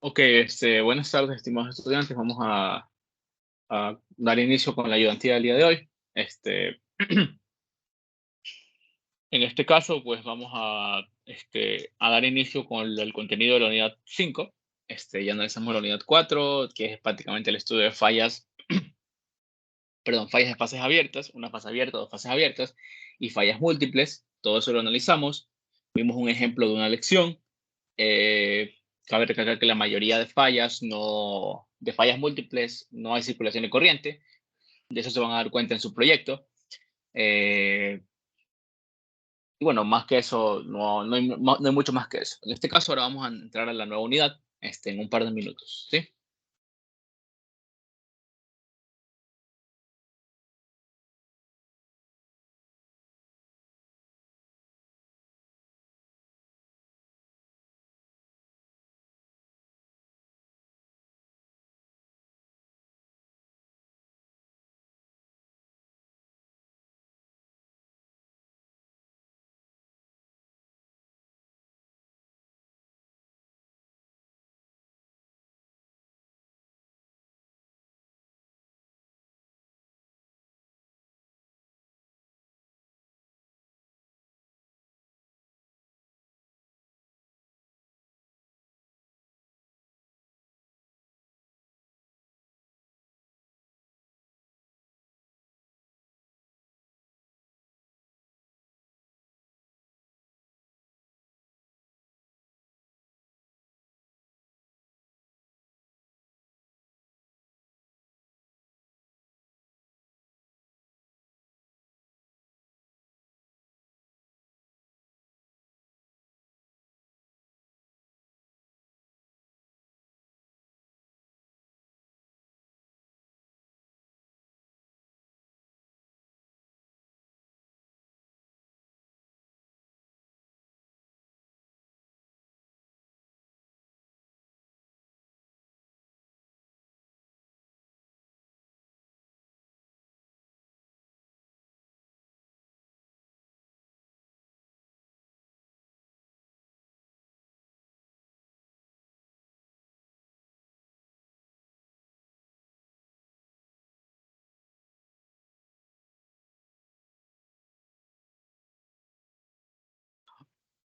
Ok, buenas tardes, estimados estudiantes. Vamos a dar inicio con la ayudantía del día de hoy. En este caso, pues vamos a dar inicio con el contenido de la unidad 5. Ya analizamos la unidad 4, que es prácticamente el estudio de fallas, perdón, fallas de fases abiertas, una fase abierta, dos fases abiertas, y fallas múltiples. Todo eso lo analizamos. Vimos un ejemplo de una lección. Eh, Cabe recalcar que la mayoría de fallas múltiples no hay circulación de corriente. De eso se van a dar cuenta en su proyecto. Eh, y bueno, más que eso, no hay mucho más que eso. En este caso, ahora vamos a entrar a la nueva unidad en un par de minutos. ¿Sí?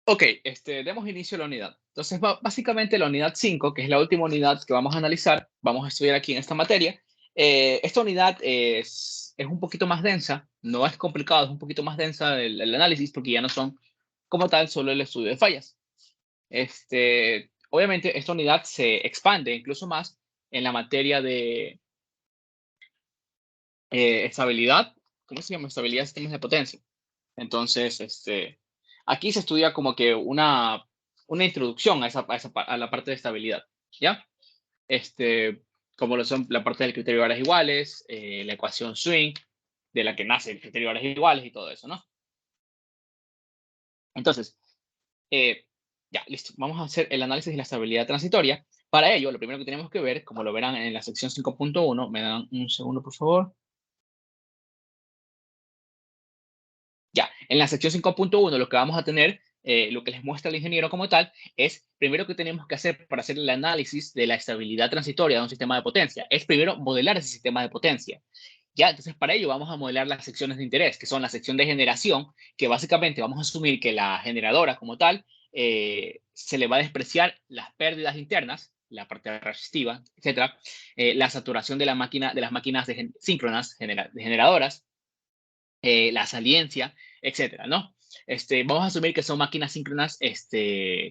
Ok, demos inicio a la unidad. Entonces, básicamente la unidad 5, que es la última unidad que vamos a analizar, vamos a estudiar aquí en esta materia. Esta unidad es un poquito más densa, no es complicado, es un poquito más densa el análisis porque ya no son como tal solo el estudio de fallas. Obviamente, esta unidad se expande incluso más en la materia de estabilidad. ¿Cómo se llama? Estabilidad de sistemas de potencia. Entonces, aquí se estudia como que una introducción a la parte de estabilidad, ¿ya? Este, como lo son la parte del criterio de áreas iguales, la ecuación swing, de la que nace el criterio de áreas iguales y todo eso, ¿no? Entonces, eh, ya, listo. Vamos a hacer el análisis de la estabilidad transitoria. Para ello, lo primero que tenemos que ver, como lo verán en la sección 5.1, me dan un segundo, por favor. Ya, en la sección 5.1 lo que vamos a tener, lo que les muestra el ingeniero como tal, es primero que tenemos que hacer para hacer el análisis de la estabilidad transitoria de un sistema de potencia, es primero modelar ese sistema de potencia. Ya, entonces para ello vamos a modelar las secciones de interés, que son la sección de generación, que básicamente vamos a asumir que la generadora como tal se le va a despreciar las pérdidas internas, la parte resistiva, etcétera, la saturación de la máquina, de las máquinas síncronas generadoras, la saliencia, etcétera, ¿no? Vamos a asumir que son máquinas síncronas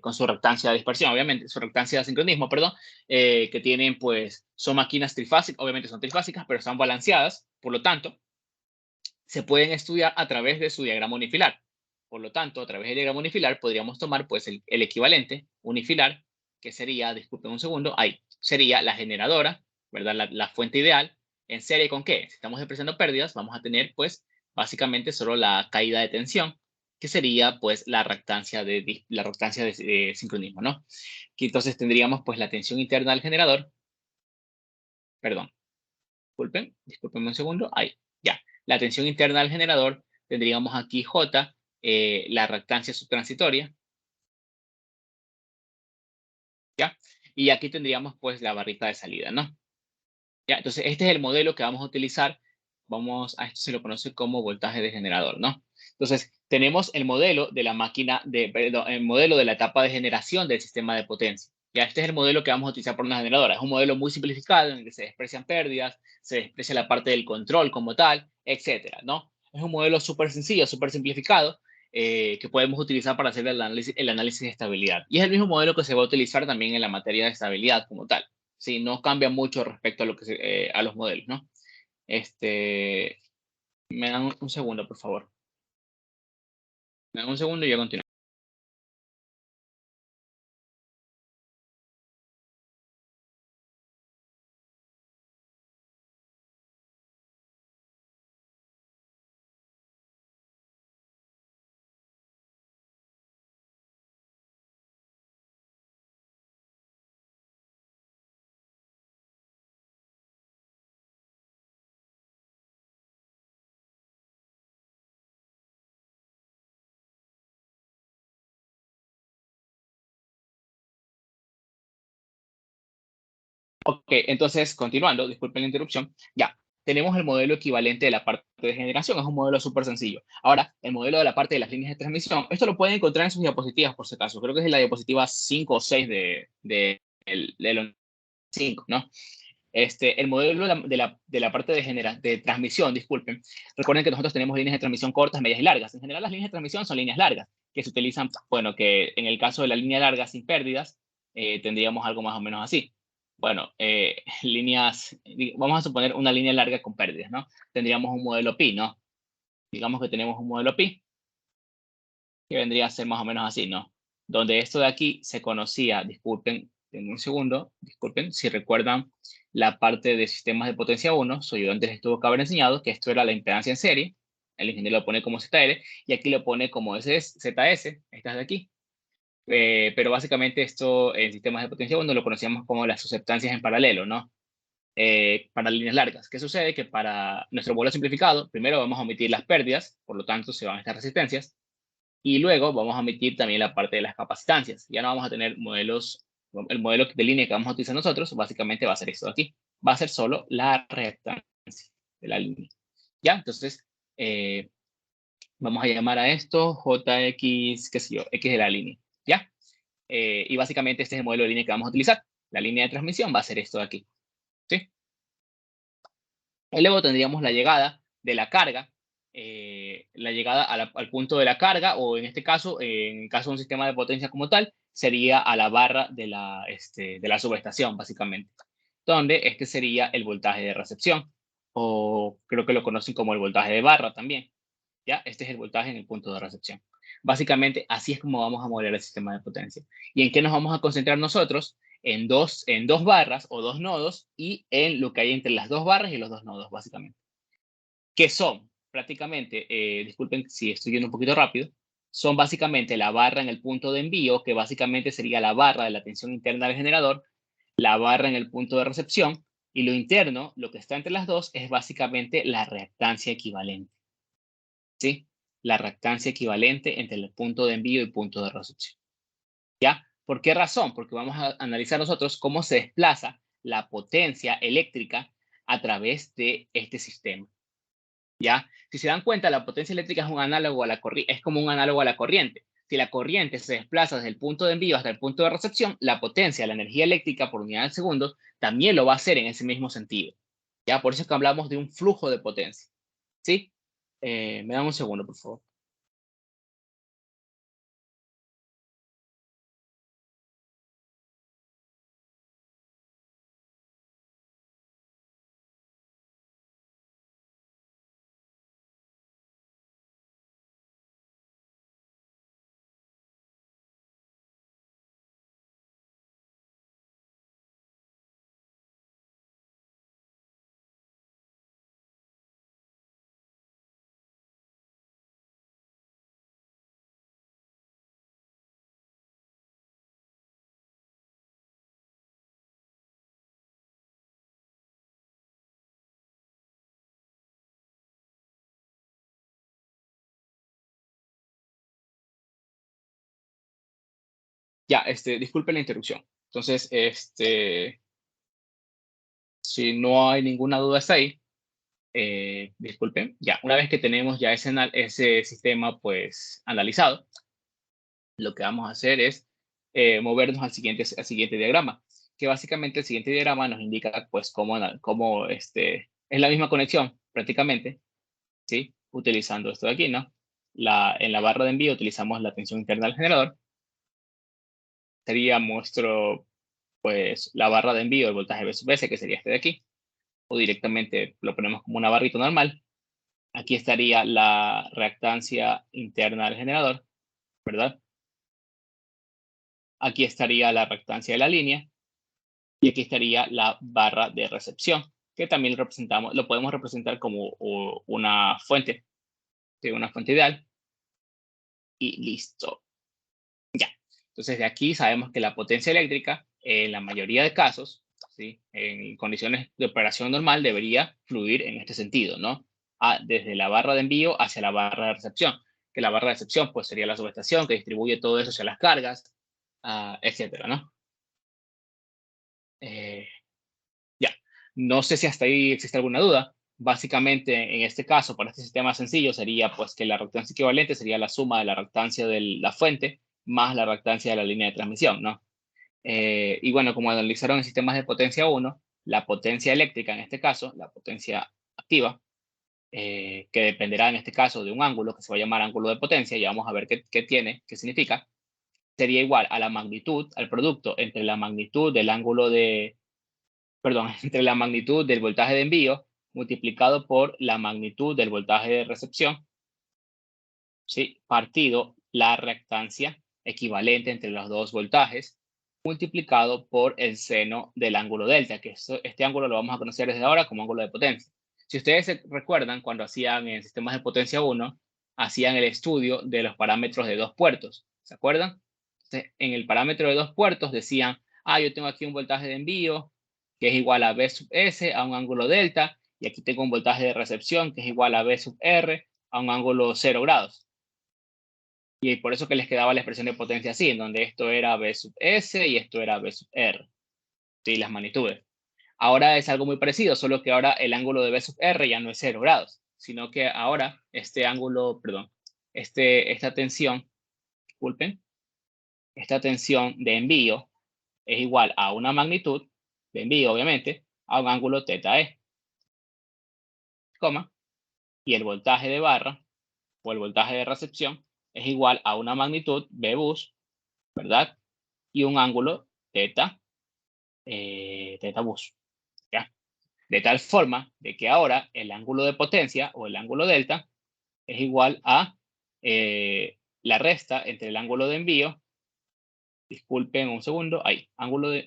con su reactancia de dispersión, obviamente, su reactancia de sincronismo, perdón, que tienen, pues, son máquinas trifásicas, obviamente son trifásicas, pero están balanceadas, por lo tanto, se pueden estudiar a través de su diagrama unifilar. Por lo tanto, a través del diagrama unifilar podríamos tomar, pues, el equivalente unifilar, que sería, disculpen un segundo, ahí, sería la generadora, ¿verdad? La fuente ideal. ¿En serie con qué? Si estamos despreciando pérdidas, vamos a tener, pues, básicamente solo la caída de tensión, que sería, pues, la reactancia de sincronismo, ¿no? Que entonces tendríamos, pues, la tensión interna del generador, perdón, disculpen un segundo, ahí, ya. La tensión interna del generador, tendríamos aquí J, la reactancia subtransitoria, ¿ya? Y aquí tendríamos pues la barrita de salida, ¿no? Ya, entonces este es el modelo que vamos a utilizar. Vamos a esto se lo conoce como voltaje de generador, ¿no? Entonces, tenemos el modelo de la máquina, perdón, el modelo de la etapa de generación del sistema de potencia. Ya, este es el modelo que vamos a utilizar por una generadora. Es un modelo muy simplificado en el que se desprecian pérdidas, se desprecia la parte del control como tal, etcétera, ¿no? Es un modelo súper sencillo, súper simplificado, que podemos utilizar para hacer el análisis de estabilidad. Y es el mismo modelo que se va a utilizar también en la materia de estabilidad como tal. Sí, no cambia mucho respecto a, a los modelos, ¿no? Este, me dan un segundo, por favor. Me dan un segundo y ya continúo. Ok, entonces, continuando, disculpen la interrupción, ya, tenemos el modelo equivalente de la parte de generación, es un modelo súper sencillo. Ahora, el modelo de la parte de las líneas de transmisión, esto lo pueden encontrar en sus diapositivas, por si acaso, creo que es la diapositiva 5 o 6 de los 5, ¿no? El modelo de la parte de transmisión, disculpen, recuerden que nosotros tenemos líneas de transmisión cortas, medias y largas. En general, las líneas de transmisión son líneas largas, que se utilizan, bueno, que en el caso de la línea larga sin pérdidas, tendríamos algo más o menos así. Bueno, vamos a suponer una línea larga con pérdidas, ¿no? Tendríamos un modelo pi, ¿no? Digamos que tenemos un modelo pi, que vendría a ser más o menos así, ¿no? Donde esto de aquí se conocía, disculpen, en un segundo, disculpen, si recuerdan la parte de sistemas de potencia 1, su ayudante les tuvo que haber enseñado que esto era la impedancia en serie, el ingeniero lo pone como ZL, y aquí lo pone como ZS, estas de aquí. Pero básicamente esto en sistemas de potencia 1 lo conocíamos como las susceptancias en paralelo, ¿no? Para líneas largas. ¿Qué sucede? Que para nuestro vuelo simplificado, primero vamos a omitir las pérdidas, por lo tanto se van estas resistencias, y luego vamos a omitir también la parte de las capacitancias. Ya no vamos a tener modelos, el modelo de línea que vamos a utilizar nosotros, básicamente va a ser esto de aquí. Va a ser solo la reactancia de la línea. ¿Ya? Entonces, eh, vamos a llamar a esto JX, qué sé yo, X de la línea. ¿Ya? Y básicamente este es el modelo de línea que vamos a utilizar. La línea de transmisión va a ser esto de aquí. ¿Sí? Y luego tendríamos la llegada de la carga, la llegada al punto de la carga, o en este caso, en el caso de un sistema de potencia como tal, sería a la barra de la subestación, básicamente, donde este sería el voltaje de recepción, o creo que lo conocen como el voltaje de barra también. ¿Ya? Este es el voltaje en el punto de recepción. Básicamente, así es como vamos a modelar el sistema de potencia. ¿Y en qué nos vamos a concentrar nosotros? En dos barras o dos nodos y en lo que hay entre las dos barras y los dos nodos, básicamente. ¿Qué son? Prácticamente, disculpen si estoy yendo un poquito rápido, son básicamente la barra en el punto de envío, que básicamente sería la barra de la tensión interna del generador, la barra en el punto de recepción, y lo interno, lo que está entre las dos, es básicamente la reactancia equivalente. ¿Sí? La reactancia equivalente entre el punto de envío y punto de recepción. ¿Ya? ¿Por qué razón? Porque vamos a analizar nosotros cómo se desplaza la potencia eléctrica a través de este sistema. ¿Ya? Si se dan cuenta, la potencia eléctrica es un análogo a la es como un análogo a la corriente. Si la corriente se desplaza desde el punto de envío hasta el punto de recepción, la potencia, la energía eléctrica por unidad de segundo, también lo va a hacer en ese mismo sentido. ¿Ya? Por eso es que hablamos de un flujo de potencia. ¿Sí? Me dan un segundo, por favor. Ya, disculpen la interrupción. Entonces, si no hay ninguna duda hasta ahí, disculpen, ya, una vez que tenemos ya ese sistema pues analizado, lo que vamos a hacer es movernos al siguiente diagrama, que básicamente el siguiente diagrama nos indica pues cómo es la misma conexión prácticamente, ¿sí? Utilizando esto de aquí, ¿no? En la barra de envío utilizamos la tensión interna del generador, sería pues la barra de envío del voltaje V sub S, que sería este de aquí, o directamente lo ponemos como una barrita normal. Aquí estaría la reactancia interna del generador, ¿verdad? Aquí estaría la reactancia de la línea y aquí estaría la barra de recepción, que también lo podemos representar como una fuente, ¿sí? Una fuente ideal y listo. Ya. Entonces de aquí sabemos que la potencia eléctrica, en la mayoría de casos, ¿sí? En condiciones de operación normal, debería fluir en este sentido, ¿no? Desde la barra de envío hacia la barra de recepción, que la barra de recepción pues sería la subestación que distribuye todo eso hacia las cargas, etcétera, ¿no? Eh, ya. No sé si hasta ahí existe alguna duda. Básicamente, en este caso, para este sistema sencillo, sería pues que la reactancia equivalente sería la suma de la reactancia de la fuente más la reactancia de la línea de transmisión, ¿no? Y bueno, como analizaron en sistemas de potencia 1, la potencia eléctrica, en este caso, la potencia activa, que dependerá en este caso de un ángulo que se va a llamar ángulo de potencia, y vamos a ver qué significa, sería igual a la magnitud, al producto entre la magnitud del ángulo perdón, entre la magnitud del voltaje de envío multiplicado por la magnitud del voltaje de recepción, ¿sí? Partido la reactancia equivalente entre los dos voltajes multiplicado por el seno del ángulo delta, que este ángulo lo vamos a conocer desde ahora como ángulo de potencia. Si ustedes se recuerdan, cuando hacían en sistemas de potencia 1, hacían el estudio de los parámetros de dos puertos, ¿se acuerdan? Entonces, en el parámetro de dos puertos decían, yo tengo aquí un voltaje de envío que es igual a V sub S a un ángulo delta, y aquí tengo un voltaje de recepción que es igual a V sub R a un ángulo 0 grados. Y por eso que les quedaba la expresión de potencia así, en donde esto era V sub S y esto era V sub R, ¿sí? Las magnitudes. Ahora es algo muy parecido, solo que ahora el ángulo de V sub R ya no es 0 grados, sino que ahora este ángulo, perdón, esta tensión, disculpen, esta tensión de envío es igual a una magnitud de envío, obviamente, a un ángulo θe, coma, y el voltaje de barra o el voltaje de recepción es igual a una magnitud V bus, ¿verdad? Y un ángulo θ, θ bus, ¿ya? De tal forma de que ahora el ángulo de potencia o el ángulo delta es igual a la resta entre el ángulo de envío, disculpen un segundo, ahí, ángulo de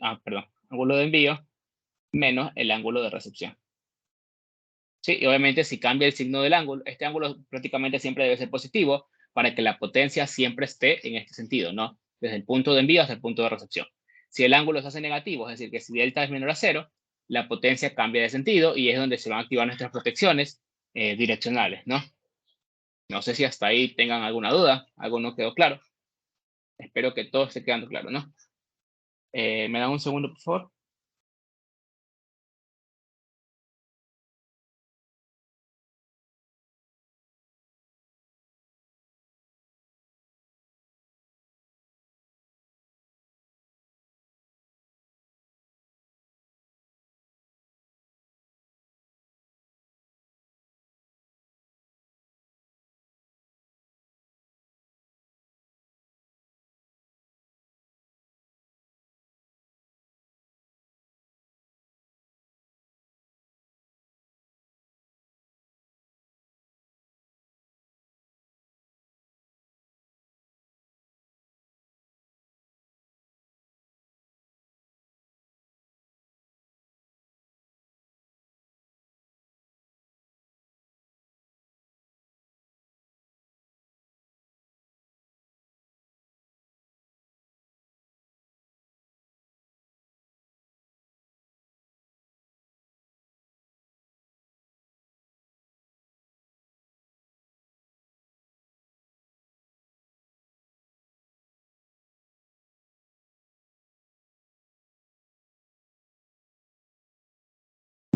envío menos el ángulo de recepción. Sí, y obviamente si cambia el signo del ángulo, este ángulo prácticamente siempre debe ser positivo para que la potencia siempre esté en este sentido, ¿no? Desde el punto de envío hasta el punto de recepción. Si el ángulo se hace negativo, es decir, que si delta es menor a cero, la potencia cambia de sentido y es donde se van a activar nuestras protecciones direccionales, ¿no? No sé si hasta ahí tengan alguna duda, algo no quedó claro. Espero que todo esté quedando claro, ¿no? ¿Me dan un segundo, por favor?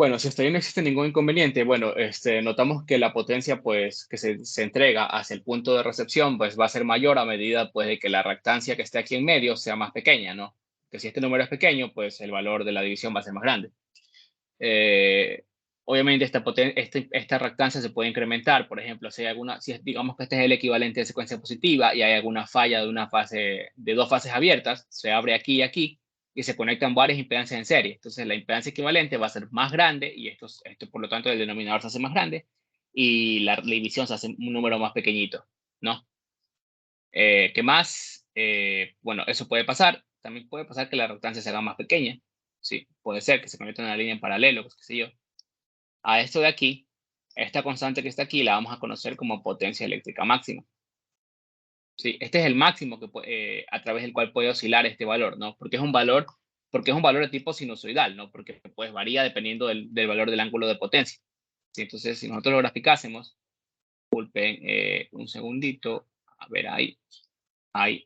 Bueno, si hasta ahí no existe ningún inconveniente, bueno, notamos que la potencia, pues, que se entrega hacia el punto de recepción, pues, va a ser mayor a medida, pues, de que la reactancia que esté aquí en medio sea más pequeña, ¿no? Que si este número es pequeño, pues, el valor de la división va a ser más grande. Eh, Obviamente, esta reactancia se puede incrementar, por ejemplo, si digamos que este es el equivalente de secuencia positiva y hay alguna falla de dos fases abiertas, se abre aquí y aquí, y se conectan varias impedancias en serie. Entonces, la impedancia equivalente va a ser más grande y esto por lo tanto, el denominador se hace más grande y la división se hace un número más pequeñito, ¿no? ¿Qué más? Bueno, eso puede pasar. También puede pasar que la reactancia se haga más pequeña. Sí, puede ser que se conecte en una línea en paralelo, pues, qué sé yo. A esto de aquí, esta constante que está aquí la vamos a conocer como potencia eléctrica máxima. Sí, este es el máximo a través del cual puede oscilar este valor, ¿no? Porque es un valor de tipo sinusoidal, ¿no? Porque pues varía dependiendo del valor del ángulo de potencia. Sí, entonces, si nosotros lo graficásemos, disculpen un segundito, a ver ahí,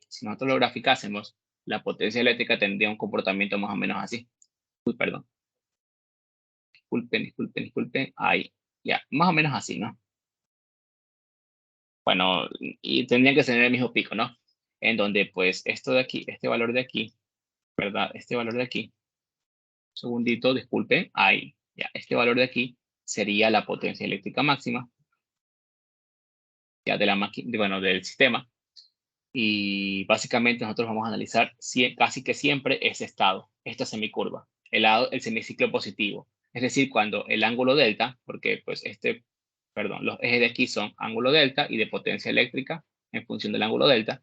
si nosotros lo graficásemos, la potencia eléctrica tendría un comportamiento más o menos así. Uy, perdón, disculpen, ahí, ya, más o menos así, ¿no? Bueno, y tendrían que tener el mismo pico, ¿no? En donde pues esto de aquí, este valor de aquí, ¿verdad? Este valor de aquí, segundito, disculpe, ahí, ya, este valor de aquí sería la potencia eléctrica máxima, ya de la máquina, bueno, del sistema. Y básicamente nosotros vamos a analizar casi que siempre ese estado, esta semicurva, el semiciclo positivo. Es decir, cuando el ángulo delta, porque pues perdón, los ejes de aquí son ángulo delta y de potencia eléctrica en función del ángulo delta,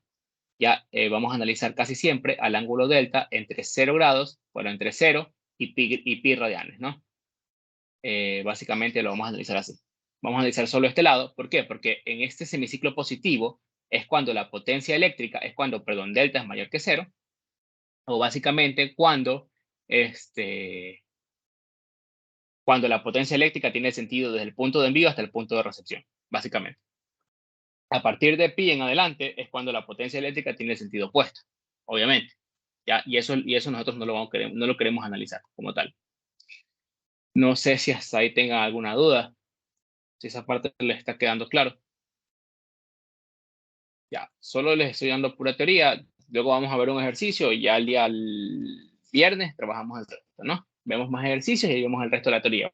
ya vamos a analizar casi siempre al ángulo delta entre 0 grados, bueno, entre 0 y pi radianes, ¿no? Básicamente lo vamos a analizar así. Vamos a analizar solo este lado. ¿Por qué? Porque en este semiciclo positivo es cuando la potencia eléctrica, perdón, delta es mayor que 0, o básicamente cuando la potencia eléctrica tiene sentido desde el punto de envío hasta el punto de recepción, básicamente. A partir de pi en adelante es cuando la potencia eléctrica tiene sentido opuesto, obviamente. ¿Ya? Y eso nosotros no lo queremos analizar como tal. No sé si hasta ahí tengan alguna duda, si esa parte les está quedando claro. Ya, solo les estoy dando pura teoría. Luego vamos a ver un ejercicio y ya el viernes trabajamos el resto, ¿no? Vemos más ejercicios y vemos el resto de la teoría.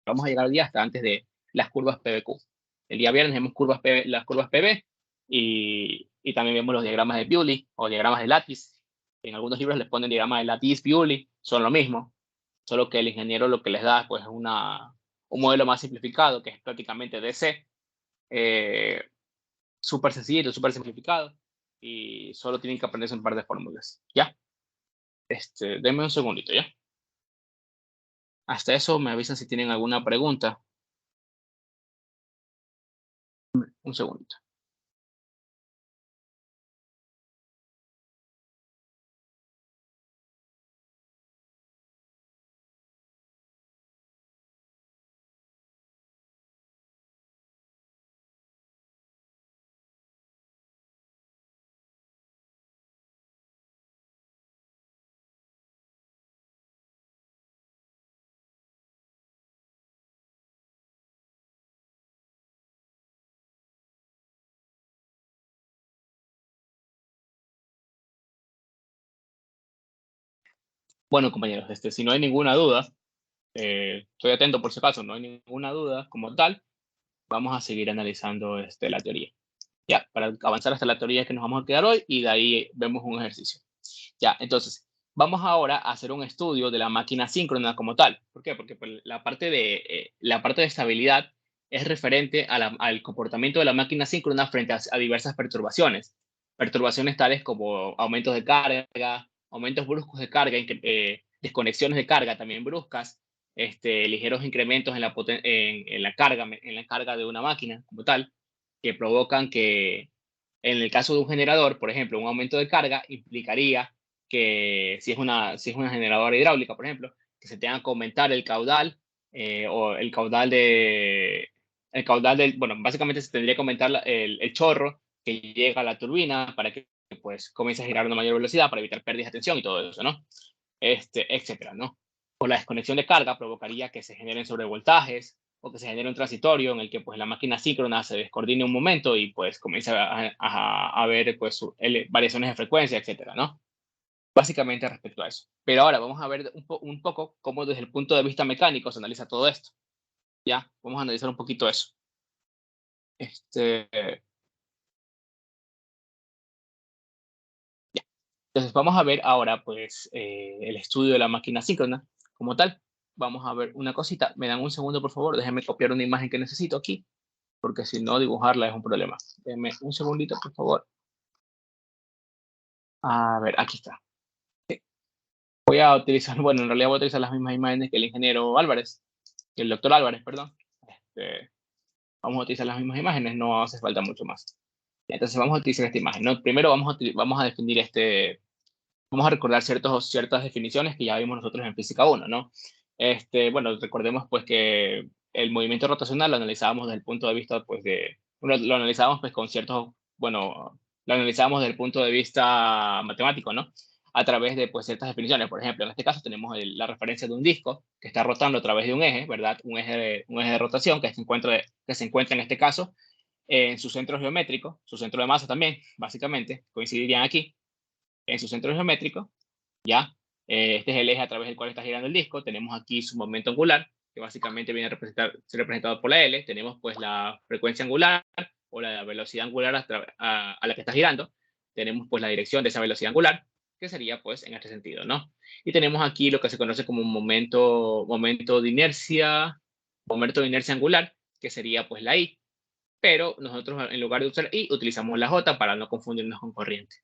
Vamos a llegar al día hasta antes de las curvas PBQ. El día viernes vemos las curvas PB y también vemos los diagramas de Bewley o diagramas de Lattice. En algunos libros les ponen diagramas de Lattice, Bewley, son lo mismo, solo que el ingeniero lo que les da pues, es un modelo más simplificado, que es prácticamente DC, súper sencillo, súper simplificado, y solo tienen que aprenderse un par de fórmulas. ¿Ya? Denme un segundito, ¿ya? Hasta eso me avisan si tienen alguna pregunta. Un segundito. Bueno, compañeros, si no hay ninguna duda, estoy atento por si acaso, no hay ninguna duda como tal, vamos a seguir analizando la teoría. Ya, para avanzar hasta la teoría que nos vamos a quedar hoy y de ahí vemos un ejercicio. Ya, entonces, vamos ahora a hacer un estudio de la máquina síncrona como tal. ¿Por qué? Porque pues, la parte de estabilidad es referente al comportamiento de la máquina síncrona frente a diversas perturbaciones. Perturbaciones tales como aumentos de carga, aumentos bruscos de carga, desconexiones de carga también bruscas, ligeros incrementos en la carga de una máquina como tal, que provocan que, en el caso de un generador, por ejemplo, un aumento de carga implicaría que si es una generadora hidráulica, por ejemplo, que se tenga que aumentar el caudal o bueno, básicamente se tendría que aumentar el chorro que llega a la turbina para que pues comience a girar a una mayor velocidad para evitar pérdidas de tensión y todo eso, ¿no? Etcétera, ¿no? o la desconexión de carga provocaría que se generen sobrevoltajes o que se genere un transitorio en el que pues la máquina síncrona se descoordine un momento y pues comienza a haber pues variaciones de frecuencia, etcétera, ¿no? Básicamente respecto a eso. Pero ahora vamos a ver un poco cómo desde el punto de vista mecánico se analiza todo esto. Ya, vamos a analizar un poquito eso. Este, ya. Entonces vamos a ver ahora pues el estudio de la máquina síncrona como tal. Vamos a ver una cosita. Me dan un segundo, por favor. Déjenme copiar una imagen que necesito aquí, porque si no dibujarla es un problema. Denme un segundito, por favor. A ver, aquí está. Voy a utilizar, bueno, en realidad voy a utilizar las mismas imágenes que el ingeniero Álvarez, que el doctor Álvarez, perdón. Vamos a utilizar las mismas imágenes, no hace falta mucho más. Entonces vamos a utilizar esta imagen, ¿no? Primero vamos a definir vamos a recordar ciertas definiciones que ya vimos nosotros en Física 1, ¿no? Bueno, recordemos pues que el movimiento rotacional lo analizábamos desde el punto de vista pues bueno, lo analizábamos pues con bueno, lo analizábamos desde el punto de vista matemático, ¿no? A través de pues ciertas definiciones. Por ejemplo, en este caso tenemos la referencia de un disco que está rotando a través de un eje, ¿verdad? Un eje de rotación que se encuentra en este caso en su centro geométrico, su centro de masa también, básicamente, coincidirían aquí, en su centro geométrico, ¿ya? Este es el eje a través del cual está girando el disco. Tenemos aquí su momento angular, que básicamente viene a ser representado por la L. Tenemos pues la frecuencia angular o la velocidad angular a la que está girando. Tenemos pues la dirección de esa velocidad angular, que sería pues en este sentido, ¿no? Y tenemos aquí lo que se conoce como momento de inercia angular, que sería pues la I. Pero nosotros en lugar de usar I, utilizamos la J para no confundirnos con corriente,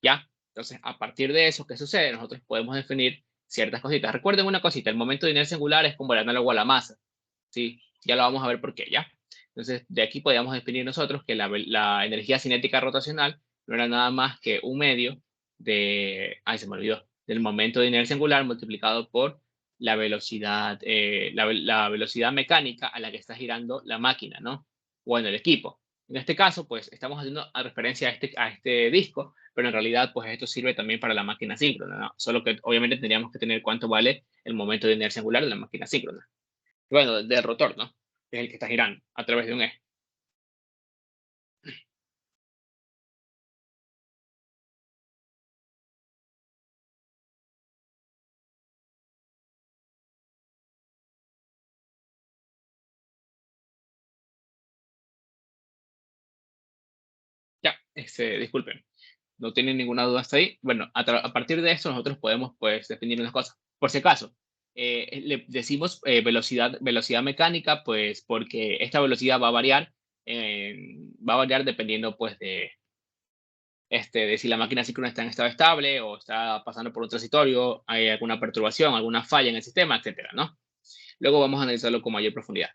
¿ya? Entonces, a partir de eso, ¿qué sucede? Nosotros podemos definir ciertas cositas. Recuerden una cosita, el momento de inercia angular es como el análogo a la masa, ¿sí? Ya lo vamos a ver por qué, ¿ya? Entonces, de aquí podemos definir nosotros que la energía cinética rotacional no era nada más que un medio ay, se me olvidó, del momento de inercia angular multiplicado por la velocidad, la velocidad mecánica a la que está girando la máquina, ¿no? Bueno, el equipo. En este caso, pues estamos haciendo a referencia a este disco, pero en realidad, pues esto sirve también para la máquina síncrona, ¿no? Solo que obviamente tendríamos que tener cuánto vale el momento de inercia angular de la máquina síncrona. Bueno, del rotor, ¿no? Que es el que está girando a través de un eje. Ya, disculpen, no tienen ninguna duda hasta ahí. Bueno, a partir de esto nosotros podemos pues definir unas cosas. Por si acaso, le decimos velocidad mecánica, pues porque esta velocidad va a variar dependiendo pues de si la máquina síncrona está en estado estable o está pasando por un transitorio, hay alguna perturbación, alguna falla en el sistema, etcétera, ¿no? Luego vamos a analizarlo con mayor profundidad.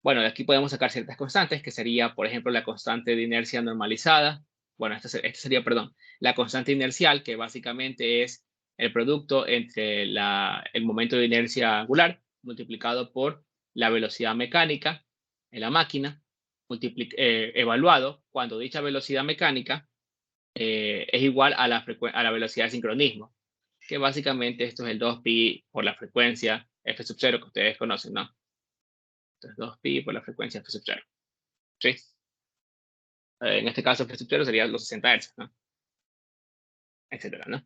Bueno, de aquí podemos sacar ciertas constantes, que sería, por ejemplo, la constante de inercia normalizada. Bueno, esta sería, perdón, la constante inercial, que básicamente es el producto entre el momento de inercia angular multiplicado por la velocidad mecánica en la máquina, evaluado cuando dicha velocidad mecánica es igual a a la velocidad de sincronismo, que básicamente esto es el 2pi por la frecuencia f sub 0 que ustedes conocen, ¿no? Entonces 2pi por la frecuencia f sub 0, ¿sí? En este caso f sub 0 sería los 60 Hz, ¿no? Etcétera, ¿no?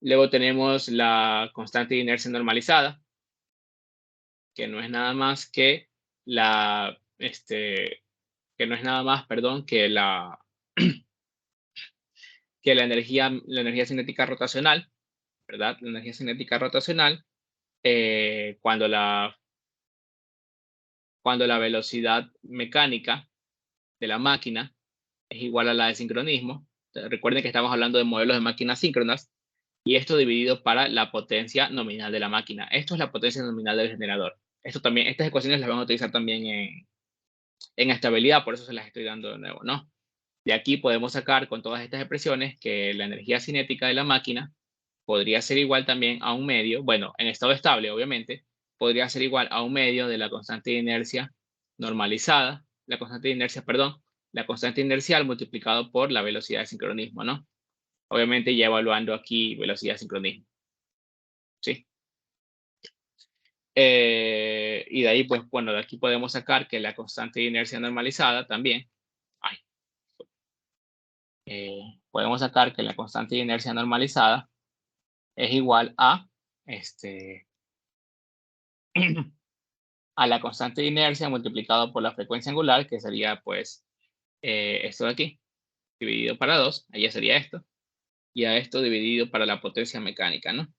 Luego tenemos la constante de inercia normalizada, que no es nada más que que no es nada más, perdón, que la energía cinética rotacional, ¿verdad? La energía cinética rotacional, cuando cuando la velocidad mecánica de la máquina es igual a la de sincronismo. Recuerden que estamos hablando de modelos de máquinas síncronas y esto dividido para la potencia nominal de la máquina. Esto es la potencia nominal del generador. Estas ecuaciones las van a utilizar también en estabilidad, por eso se las estoy dando de nuevo, ¿no? De aquí podemos sacar con todas estas expresiones que la energía cinética de la máquina podría ser igual también a un medio, bueno, en estado estable, obviamente, podría ser igual a un medio de la constante de inercia normalizada, la constante de inercia, perdón, la constante inercial multiplicado por la velocidad de sincronismo, ¿no? Obviamente ya evaluando aquí velocidad de sincronismo, ¿sí? Y de ahí, pues, bueno, de aquí podemos sacar que la constante de inercia normalizada también, ay, podemos sacar que la constante de inercia normalizada es igual a, este, a la constante de inercia multiplicado por la frecuencia angular, que sería, pues, esto de aquí, dividido para 2, ahí ya sería esto, y a esto dividido para la potencia mecánica, ¿no?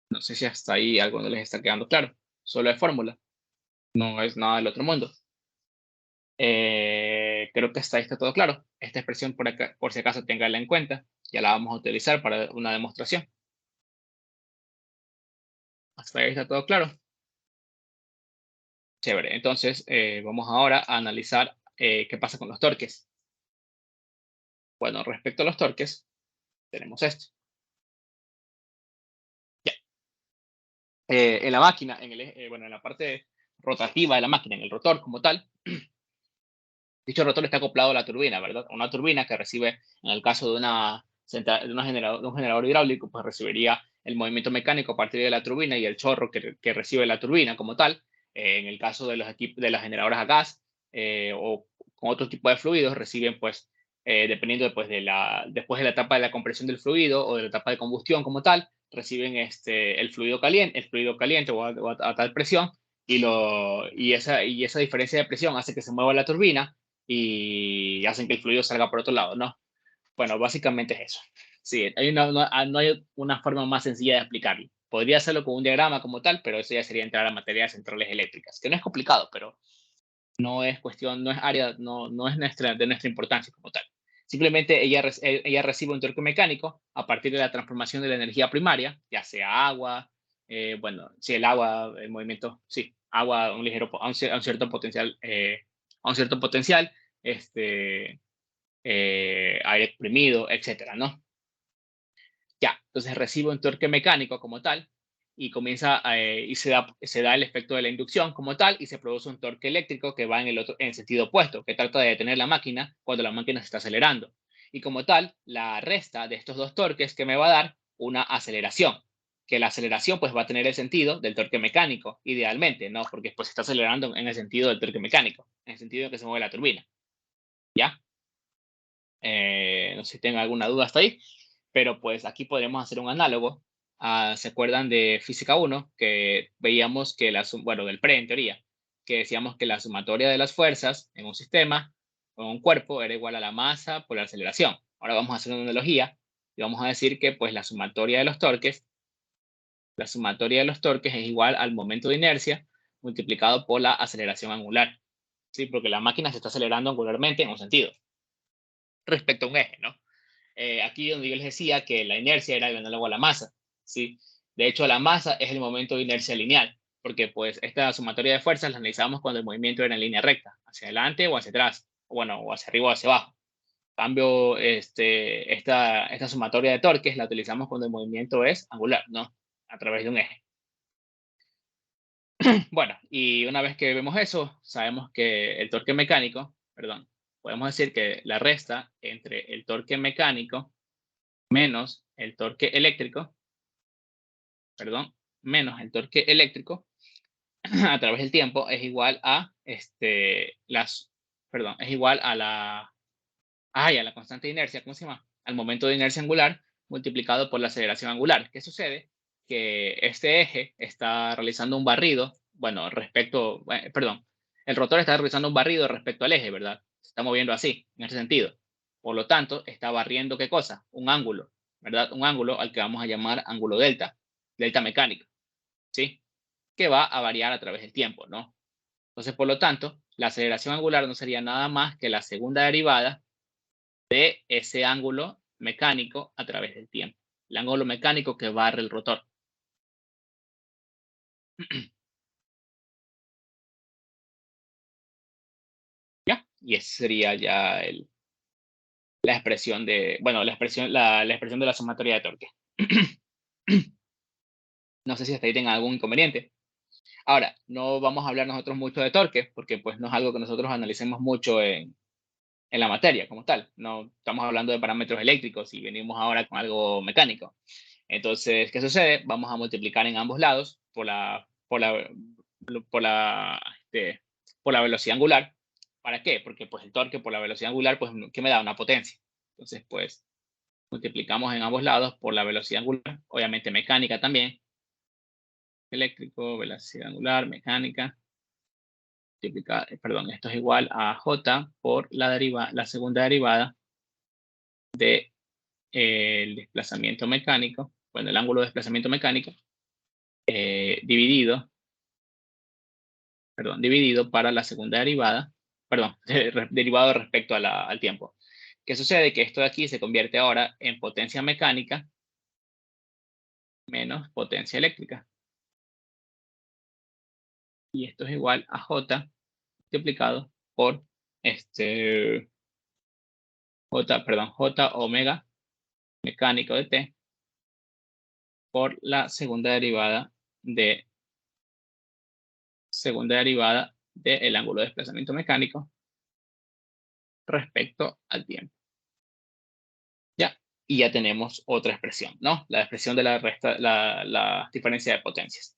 No sé si hasta ahí algo no les está quedando claro. Solo es fórmula, no es nada del otro mundo. Creo que hasta ahí está todo claro. Esta expresión por acá, por si acaso tenganla en cuenta, ya la vamos a utilizar para una demostración. Hasta ahí está todo claro. Chévere. Entonces, vamos ahora a analizar qué pasa con los torques. Bueno, respecto a los torques, tenemos esto. Ya. En la máquina, bueno, en la parte rotativa de la máquina, en el rotor como tal, dicho rotor está acoplado a la turbina, ¿verdad? Una turbina que recibe, en el caso de, de un generador hidráulico, pues recibiría el movimiento mecánico a partir de la turbina y el chorro que recibe la turbina como tal. En el caso de los equipos de las generadoras a gas o con otro tipo de fluidos, reciben, pues, dependiendo pues, después de la etapa de la compresión del fluido o de la etapa de combustión como tal, reciben el fluido caliente o a tal presión y esa diferencia de presión hace que se mueva la turbina y hacen que el fluido salga por otro lado, ¿no? Bueno, básicamente es eso. Sí, no hay una forma más sencilla de explicarlo. Podría hacerlo con un diagrama como tal, pero eso ya sería entrar a materia de centrales eléctricas, que no es complicado, pero no es cuestión, no es área, no es de nuestra importancia como tal. Simplemente ella recibe un torque mecánico a partir de la transformación de la energía primaria, ya sea agua, bueno, si el agua, el movimiento, sí, agua a un ligero, a un cierto potencial, este, aire exprimido, etcétera, ¿no? Ya, entonces recibe un torque mecánico como tal y y se da el efecto de la inducción como tal y se produce un torque eléctrico que va en sentido opuesto, que trata de detener la máquina cuando la máquina se está acelerando. Y como tal, la resta de estos dos torques que me va a dar una aceleración, que la aceleración pues va a tener el sentido del torque mecánico, idealmente, ¿no? Porque pues se está acelerando en el sentido del torque mecánico, en el sentido de que se mueve la turbina, ¿ya? No sé si tengo alguna duda hasta ahí, pero pues aquí podemos hacer un análogo. ¿Se acuerdan de física 1? Que veíamos que bueno, del pre en teoría, que decíamos que la sumatoria de las fuerzas en un sistema o en un cuerpo era igual a la masa por la aceleración. Ahora vamos a hacer una analogía y vamos a decir que pues la sumatoria de los torques es igual al momento de inercia multiplicado por la aceleración angular. ¿Sí? Porque la máquina se está acelerando angularmente en un sentido respecto a un eje, ¿no? Aquí donde yo les decía que la inercia era el análogo a la masa, ¿sí? De hecho, la masa es el momento de inercia lineal, porque pues esta sumatoria de fuerzas la analizamos cuando el movimiento era en línea recta, hacia adelante o hacia atrás, o bueno, o hacia arriba o hacia abajo. En cambio, esta sumatoria de torques la utilizamos cuando el movimiento es angular, ¿no? A través de un eje. Bueno, y una vez que vemos eso, sabemos que el torque mecánico, perdón, podemos decir que la resta entre el torque mecánico menos el torque eléctrico, perdón, menos el torque eléctrico a través del tiempo es igual a perdón, es igual a a la constante de inercia, ¿cómo se llama? Al momento de inercia angular multiplicado por la aceleración angular. ¿Qué sucede? Que este eje está realizando un barrido, bueno, perdón, el rotor está realizando un barrido respecto al eje, ¿verdad? Se está moviendo así, en ese sentido. Por lo tanto, está barriendo, ¿qué cosa? Un ángulo, ¿verdad? Un ángulo al que vamos a llamar ángulo delta, delta mecánico, ¿sí? Que va a variar a través del tiempo, ¿no? Entonces, por lo tanto, la aceleración angular no sería nada más que la segunda derivada de ese ángulo mecánico a través del tiempo. El ángulo mecánico que barre el rotor. ¿Ya? Y esa sería ya la expresión de, bueno, la expresión de la sumatoria de torque. No sé si hasta ahí tengan algún inconveniente. Ahora, no vamos a hablar nosotros mucho de torque, porque pues no es algo que nosotros analicemos mucho en la materia como tal. No estamos hablando de parámetros eléctricos y venimos ahora con algo mecánico. Entonces, ¿qué sucede? Vamos a multiplicar en ambos lados por la velocidad angular. ¿Para qué? Porque pues el torque por la velocidad angular, pues, ¿qué me da? Una potencia. Entonces, pues, multiplicamos en ambos lados por la velocidad angular, obviamente mecánica también. Eléctrico, velocidad angular, mecánica. Perdón, esto es igual a J por la segunda derivada de el desplazamiento mecánico, bueno, el ángulo de desplazamiento mecánico, dividido para la segunda derivada, perdón, derivado respecto a al tiempo. ¿Qué sucede? Que esto de aquí se convierte ahora en potencia mecánica menos potencia eléctrica. Y esto es igual a J multiplicado por J omega mecánico de T por la segunda derivada del ángulo de desplazamiento mecánico respecto al tiempo. Ya, y ya tenemos otra expresión, ¿no? La expresión de la diferencia de potencias.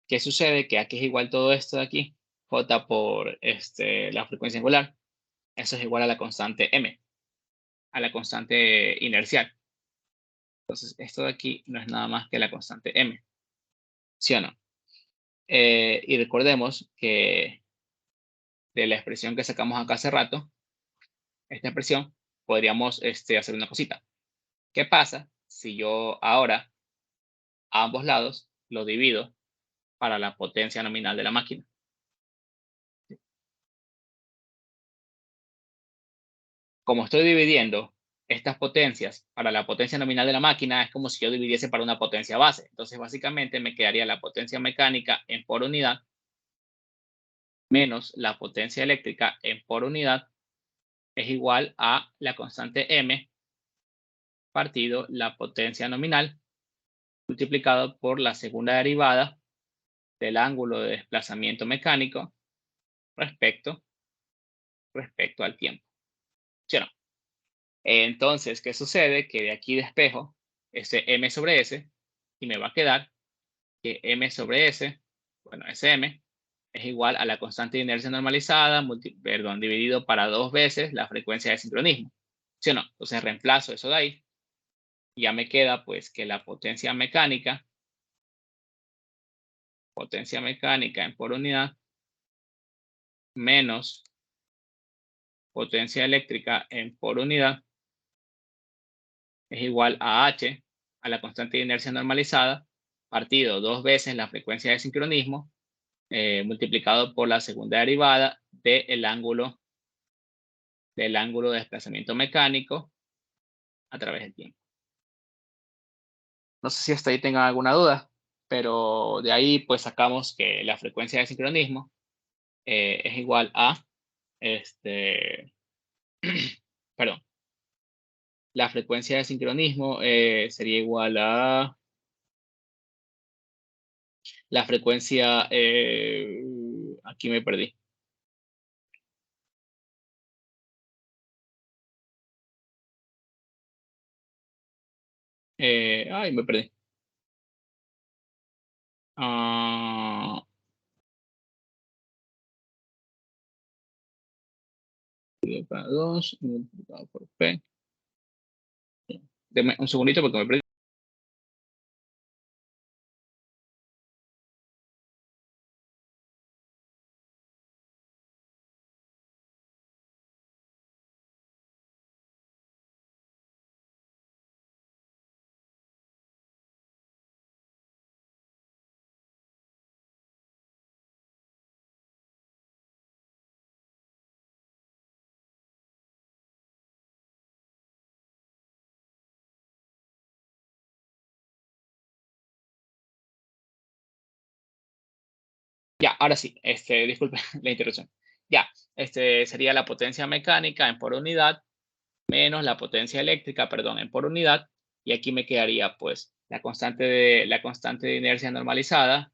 ¿Qué sucede? Que aquí es igual todo esto de aquí, J por la frecuencia angular, eso es igual a la constante M, a la constante inercial. Entonces, esto de aquí no es nada más que la constante M, ¿sí o no? Y recordemos que de la expresión que sacamos acá hace rato, esta expresión, podríamos hacer una cosita. ¿Qué pasa si yo ahora a ambos lados lo divido para la potencia nominal de la máquina? Como estoy dividiendo estas potencias para la potencia nominal de la máquina, es como si yo dividiese para una potencia base. Entonces, básicamente me quedaría la potencia mecánica en por unidad menos la potencia eléctrica en por unidad es igual a la constante M partido la potencia nominal multiplicado por la segunda derivada del ángulo de desplazamiento mecánico respecto al tiempo. ¿Sí o no? Entonces, ¿qué sucede? Que de aquí despejo ese M sobre S y me va a quedar que M sobre S, bueno, SM, es igual a la constante de inercia normalizada, dividido para 2 veces la frecuencia de sincronismo. ¿Sí o no? Entonces reemplazo eso de ahí y ya me queda pues que la potencia mecánica en por unidad menos potencia eléctrica en por unidad es igual a H, a la constante de inercia normalizada, partido 2 veces la frecuencia de sincronismo, multiplicado por la segunda derivada del ángulo de desplazamiento mecánico a través del tiempo. No sé si hasta ahí tengan alguna duda, pero de ahí pues sacamos que la frecuencia de sincronismo es igual a, perdón, la frecuencia de sincronismo sería igual a la frecuencia, aquí me perdí. Ay, me perdí. Ah, para 2 multiplicado por P. Deme un segundito porque me perdí. Ya, ahora sí, disculpe la interrupción. Ya, sería la potencia mecánica en por unidad menos la potencia eléctrica, perdón, en por unidad. Y aquí me quedaría pues la constante de inercia normalizada,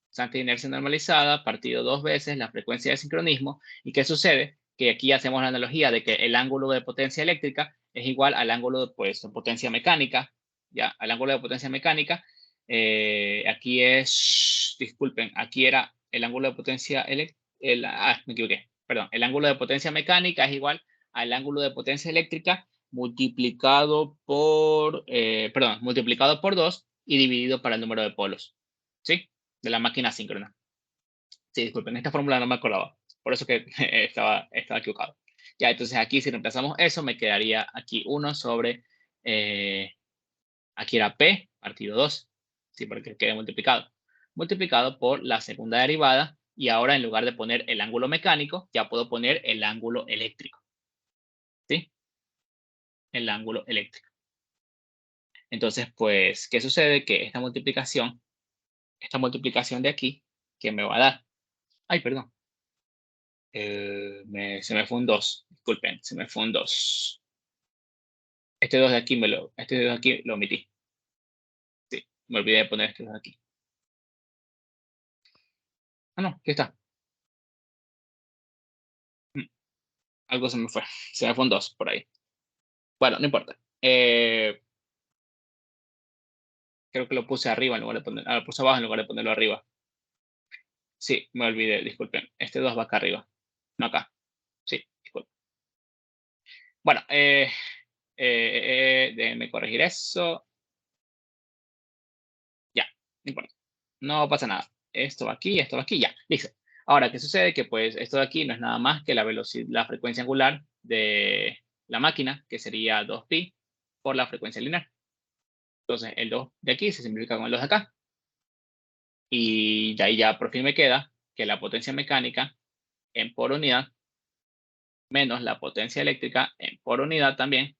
constante de inercia normalizada partido 2 veces la frecuencia de sincronismo. ¿Y qué sucede? Que aquí hacemos la analogía de que el ángulo de potencia eléctrica es igual al ángulo pues, de potencia mecánica. ya, el ángulo de potencia mecánica. Aquí es, disculpen, aquí era el ángulo de potencia me equivoqué, perdón, el ángulo de potencia mecánica es igual al ángulo de potencia eléctrica multiplicado por, multiplicado por 2 y dividido para el número de polos, ¿sí? De la máquina síncrona. Sí, disculpen, esta fórmula no me acordaba, por eso que estaba equivocado. Ya, entonces aquí si reemplazamos eso, me quedaría aquí 1 sobre, aquí era P partido 2, sí, porque quede multiplicado. Multiplicado por la segunda derivada, y ahora en lugar de poner el ángulo mecánico, ya puedo poner el ángulo eléctrico, ¿sí? El ángulo eléctrico. Entonces, pues, ¿qué sucede? Que esta multiplicación de aquí, que me va a dar, ay, perdón, se me fue un 2, disculpen, se me fue un 2. Este 2 de aquí lo omití. Sí, me olvidé de poner este 2 de aquí. Ah, no, aquí está. Mm, Algo se me fue. Se me fue un 2 por ahí. Bueno, no importa. Creo que lo puse arriba en lugar de poner, lo puse abajo en lugar de ponerlo arriba. Sí, me olvidé, disculpen. Este 2 va acá arriba, no acá. Sí, disculpen. Bueno, déjenme corregir eso. Ya, no importa. No pasa nada. Esto va aquí, ya, listo. Ahora, ¿qué sucede? Que pues esto de aquí no es nada más que la velocidad, la frecuencia angular de la máquina, que sería 2pi por la frecuencia lineal. Entonces, el 2 de aquí se simplifica con el 2 de acá. Y de ahí ya por fin me queda que la potencia mecánica en por unidad menos la potencia eléctrica en por unidad también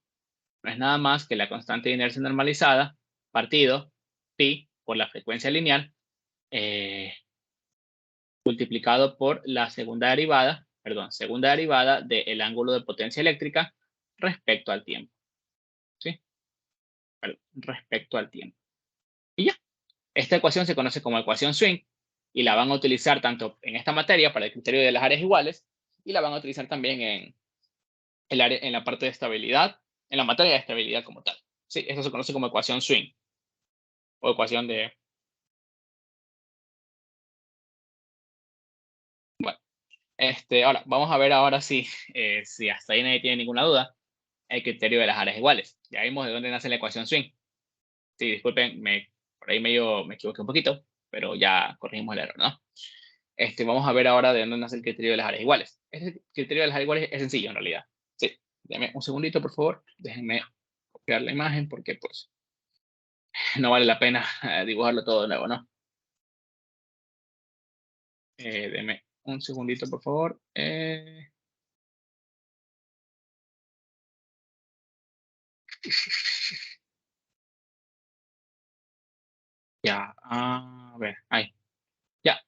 no es nada más que la constante de inercia normalizada partido pi por la frecuencia lineal eh, multiplicado por la segunda derivada del ángulo de potencia eléctrica respecto al tiempo. ¿Sí? Respecto al tiempo. Y ya. Esta ecuación se conoce como ecuación swing y la van a utilizar tanto en esta materia para el criterio de las áreas iguales y la van a utilizar también en la parte de estabilidad, en la materia de estabilidad como tal. Sí, esto se conoce como ecuación swing o ecuación de... Bueno, ahora vamos a ver ahora si hasta ahí nadie tiene ninguna duda, el criterio de las áreas iguales. Ya vimos de dónde nace la ecuación swing. Sí, disculpen, por ahí me equivoqué un poquito, pero ya corregimos el error, ¿no? Vamos a ver ahora de dónde nace el criterio de las áreas iguales. Este criterio de las áreas iguales es sencillo en realidad. Sí, déjenme un segundito, por favor. Déjenme copiar la imagen porque pues no vale la pena dibujarlo todo de nuevo, ¿no? Denme un segundito, por favor. Ya, a ver, ahí. Ya,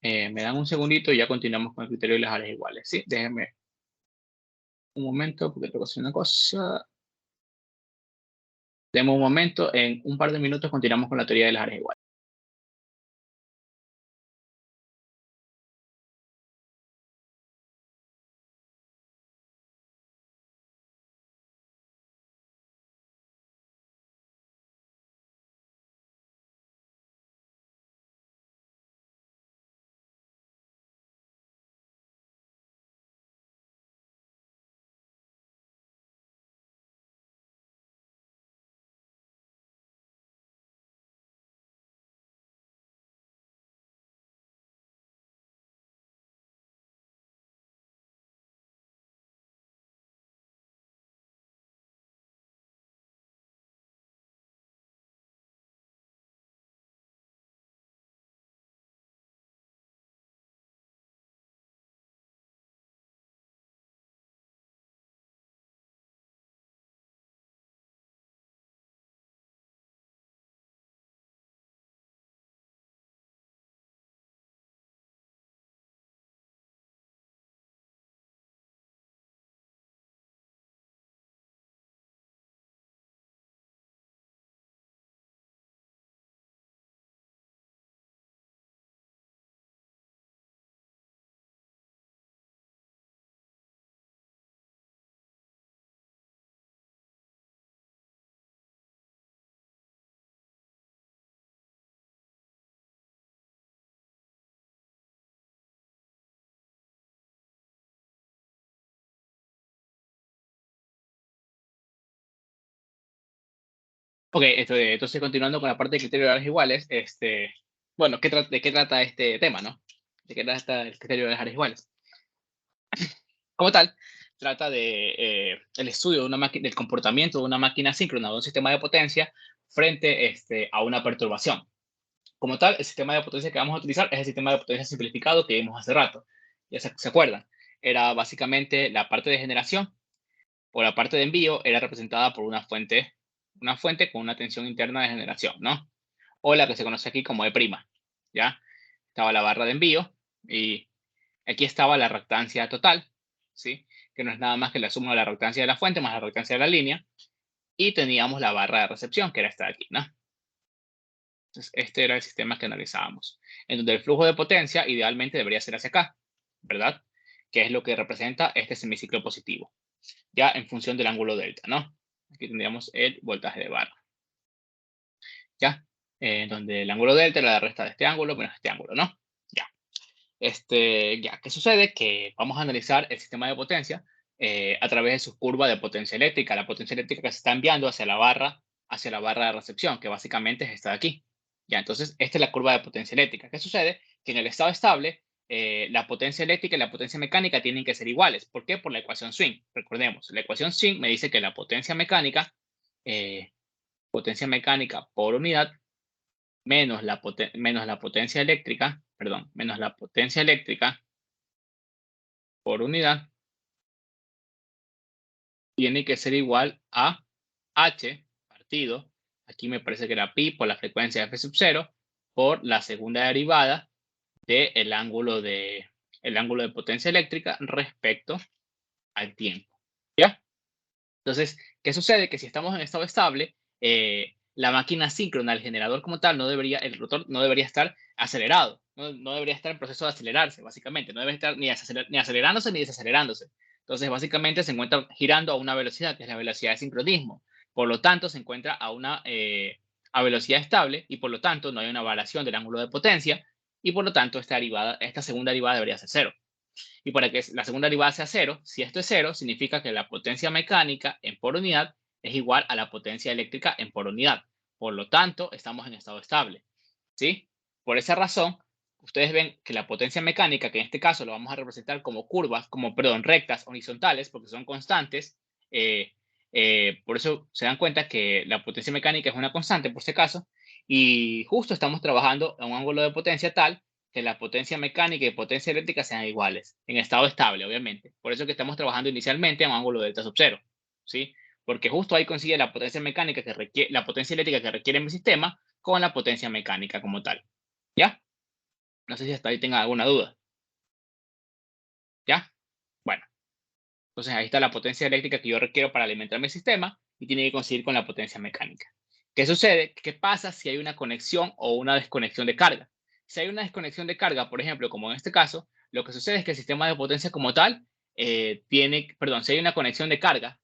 me dan un segundito y ya continuamos con el criterio de las áreas iguales. Sí, déjenme un momento porque tengo que hacer una cosa. Deme un momento, en un par de minutos continuamos con la teoría de las áreas iguales. Ok, entonces continuando con la parte de criterio de áreas iguales, bueno, ¿de qué trata este tema, no? ¿De qué trata el criterio de las áreas iguales? Como tal, trata de el estudio de una máquina, del comportamiento de una máquina síncrona o de un sistema de potencia frente a una perturbación. Como tal, el sistema de potencia que vamos a utilizar es el sistema de potencia simplificado que vimos hace rato. Ya se acuerdan. Era básicamente la parte de generación o la parte de envío era representada por una fuente con una tensión interna de generación, ¿no? O la que se conoce aquí como E', ¿ya? Estaba la barra de envío y aquí estaba la reactancia total, ¿sí? Que no es nada más que la suma de la reactancia de la fuente más la reactancia de la línea. Y teníamos la barra de recepción, que era esta de aquí, ¿no? Entonces, este era el sistema que analizábamos, en donde el flujo de potencia idealmente debería ser hacia acá, ¿verdad? Que es lo que representa este semiciclo positivo, ya en función del ángulo delta, ¿no? Aquí tendríamos el voltaje de barra, ¿ya? Donde el ángulo delta era la resta de este ángulo menos este ángulo, ¿no? Ya. ¿Qué sucede? Que vamos a analizar el sistema de potencia a través de su curva de potencia eléctrica, la potencia eléctrica que se está enviando hacia la barra de recepción, que básicamente es esta de aquí. Ya, entonces, esta es la curva de potencia eléctrica. ¿Qué sucede? Que en el estado estable, la potencia eléctrica y la potencia mecánica tienen que ser iguales. ¿Por qué? Por la ecuación swing. Recordemos, la ecuación swing me dice que la eh, potencia mecánica por unidad menos la potencia eléctrica, perdón, menos la potencia eléctrica por unidad tiene que ser igual a H partido, aquí me parece que era pi por la frecuencia f sub 0 por la segunda derivada del el ángulo de potencia eléctrica respecto al tiempo. ¿Ya? Entonces, ¿qué sucede? Que si estamos en estado estable, la máquina síncrona, el generador como tal, el rotor no debería estar acelerado, no debería estar en proceso de acelerarse, básicamente, no debe estar ni acelerándose ni desacelerándose. Entonces, básicamente se encuentra girando a una velocidad, que es la velocidad de sincronismo. Por lo tanto, se encuentra a velocidad estable y por lo tanto no hay una variación del ángulo de potencia y por lo tanto esta segunda derivada debería ser cero. Y para que la segunda derivada sea cero, si esto es cero, significa que la potencia mecánica en por unidad es igual a la potencia eléctrica en por unidad. Por lo tanto, estamos en estado estable. ¿Sí? Por esa razón, ustedes ven que la potencia mecánica, que en este caso lo vamos a representar como rectas horizontales, porque son constantes, por eso se dan cuenta que la potencia mecánica es una constante, por si acaso, y justo estamos trabajando a un ángulo de potencia tal que la potencia mecánica y potencia eléctrica sean iguales, en estado estable, obviamente. Por eso que estamos trabajando inicialmente a un ángulo delta sub 0, ¿sí? Porque justo ahí coincide la potencia mecánica que requiere, la potencia eléctrica que requiere mi sistema con la potencia mecánica como tal. ¿Ya? No sé si hasta ahí tenga alguna duda. ¿Ya? Bueno, entonces ahí está la potencia eléctrica que yo requiero para alimentar mi sistema y tiene que coincidir con la potencia mecánica. ¿Qué sucede? ¿Qué pasa si hay una conexión o una desconexión de carga? Si hay una desconexión de carga, por ejemplo, como en este caso, lo que sucede es que el sistema de potencia como tal si hay una conexión de carga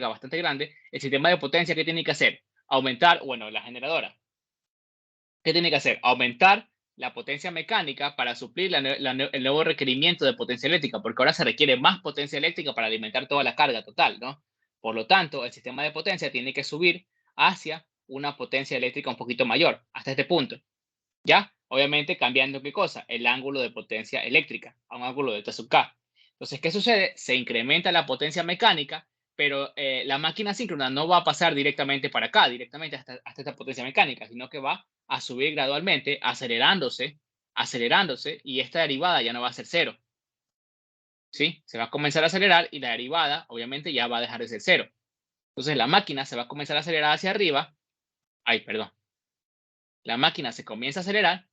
bastante grande, el sistema de potencia, ¿qué tiene que hacer? Aumentar, bueno, la generadora. ¿Qué tiene que hacer? Aumentar la potencia mecánica para suplir el nuevo requerimiento de potencia eléctrica, porque ahora se requiere más potencia eléctrica para alimentar toda la carga total, ¿no? Por lo tanto, el sistema de potencia tiene que subir hacia una potencia eléctrica un poquito mayor, hasta este punto. ¿Ya? Obviamente cambiando qué cosa? El ángulo de potencia eléctrica a un ángulo delta sub K. Entonces, ¿qué sucede? Se incrementa la potencia mecánica, pero la máquina síncrona no va a pasar directamente para acá, directamente hasta esta potencia mecánica, sino que va a subir gradualmente, acelerándose, y esta derivada ya no va a ser cero. ¿Sí? Se va a comenzar a acelerar y la derivada, obviamente, ya va a dejar de ser cero. Entonces, la máquina se va a comenzar a acelerar hacia arriba. Ay, perdón. La máquina se comienza a acelerar,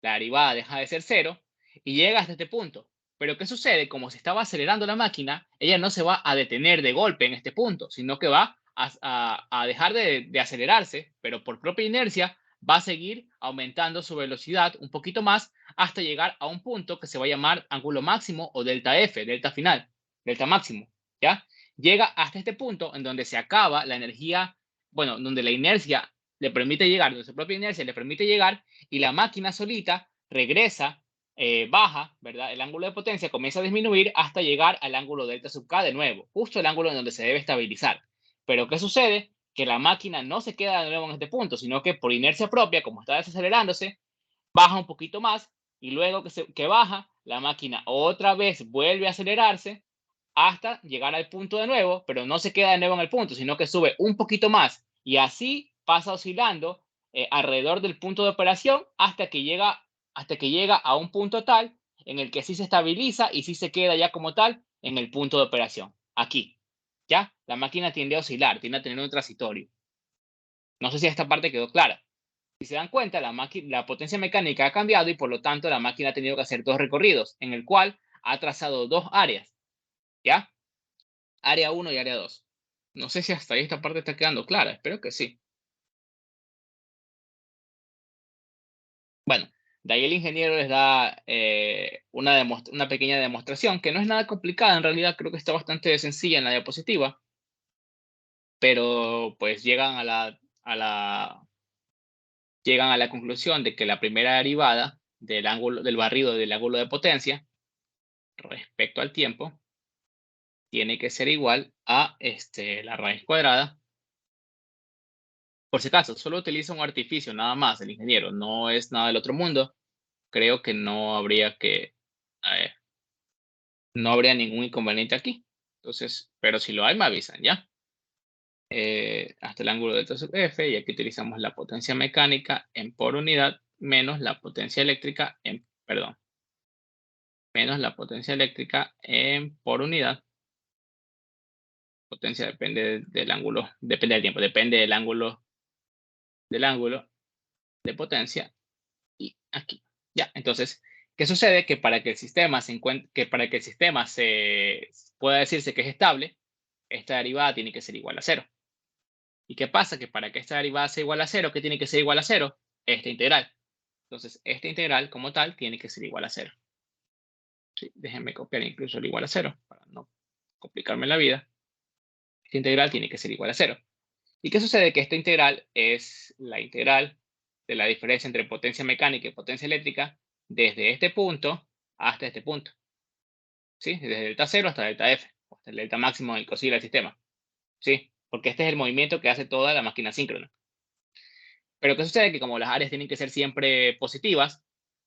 la derivada deja de ser cero y llega hasta este punto. Pero ¿qué sucede? Como se estaba acelerando la máquina, ella no se va a detener de golpe en este punto, sino que va a dejar de acelerarse, pero por propia inercia va a seguir aumentando su velocidad un poquito más hasta llegar a un punto que se va a llamar ángulo máximo o delta F, delta final, delta máximo, ¿ya? Llega hasta este punto en donde se acaba la energía, bueno, donde la inercia le permite llegar, donde su propia inercia le permite llegar y la máquina solita regresa, baja, ¿verdad? El ángulo de potencia comienza a disminuir hasta llegar al ángulo delta sub K de nuevo, justo el ángulo en donde se debe estabilizar. Pero ¿qué sucede? que la máquina no se queda de nuevo en este punto, sino que por inercia propia, como está desacelerándose, baja un poquito más y luego que baja, la máquina otra vez vuelve a acelerarse hasta llegar al punto de nuevo, pero no se queda de nuevo en el punto, sino que sube un poquito más y así pasa oscilando alrededor del punto de operación hasta que llega a un punto tal en el que sí se estabiliza y sí se queda ya como tal en el punto de operación. Aquí, ¿ya? La máquina tiende a oscilar, tiende a tener un transitorio. No sé si esta parte quedó clara. Si se dan cuenta, la potencia mecánica ha cambiado y por lo tanto la máquina ha tenido que hacer dos recorridos, en el cual ha trazado dos áreas, ¿ya? Área 1 y área 2. No sé si hasta ahí esta parte está quedando clara, espero que sí. Bueno, de ahí el ingeniero les da una pequeña demostración que no es nada complicada, en realidad creo que está bastante sencilla en la diapositiva, pero pues llegan a la conclusión de que la primera derivada del barrido del ángulo de potencia respecto al tiempo tiene que ser igual a la raíz cuadrada. Por si acaso, solo utiliza un artificio, nada más, el ingeniero, no es nada del otro mundo. Creo que a ver, no habría ningún inconveniente aquí. Entonces, pero si lo hay, me avisan, ¿ya? Hasta el ángulo delta sub F, y aquí utilizamos la potencia mecánica en por unidad menos la potencia eléctrica menos la potencia eléctrica en por unidad. Potencia depende del ángulo, depende del tiempo, depende del ángulo de potencia y aquí. Ya, entonces, ¿qué sucede? Que para que el sistema se pueda decirse que es estable, esta derivada tiene que ser igual a cero. ¿Y qué pasa? Que para que esta derivada sea igual a cero, ¿qué tiene que ser igual a cero? Esta integral. Entonces, esta integral como tal tiene que ser igual a cero. Sí, déjenme copiar incluso el igual a cero para no complicarme la vida. Esta integral tiene que ser igual a cero. ¿Y qué sucede? Que esta integral es la integral de la diferencia entre potencia mecánica y potencia eléctrica desde este punto hasta este punto. ¿Sí? Desde delta 0 hasta delta F, hasta el delta máximo en el que oscila el sistema. ¿Sí? Porque este es el movimiento que hace toda la máquina síncrona. Pero ¿qué sucede? Que como las áreas tienen que ser siempre positivas,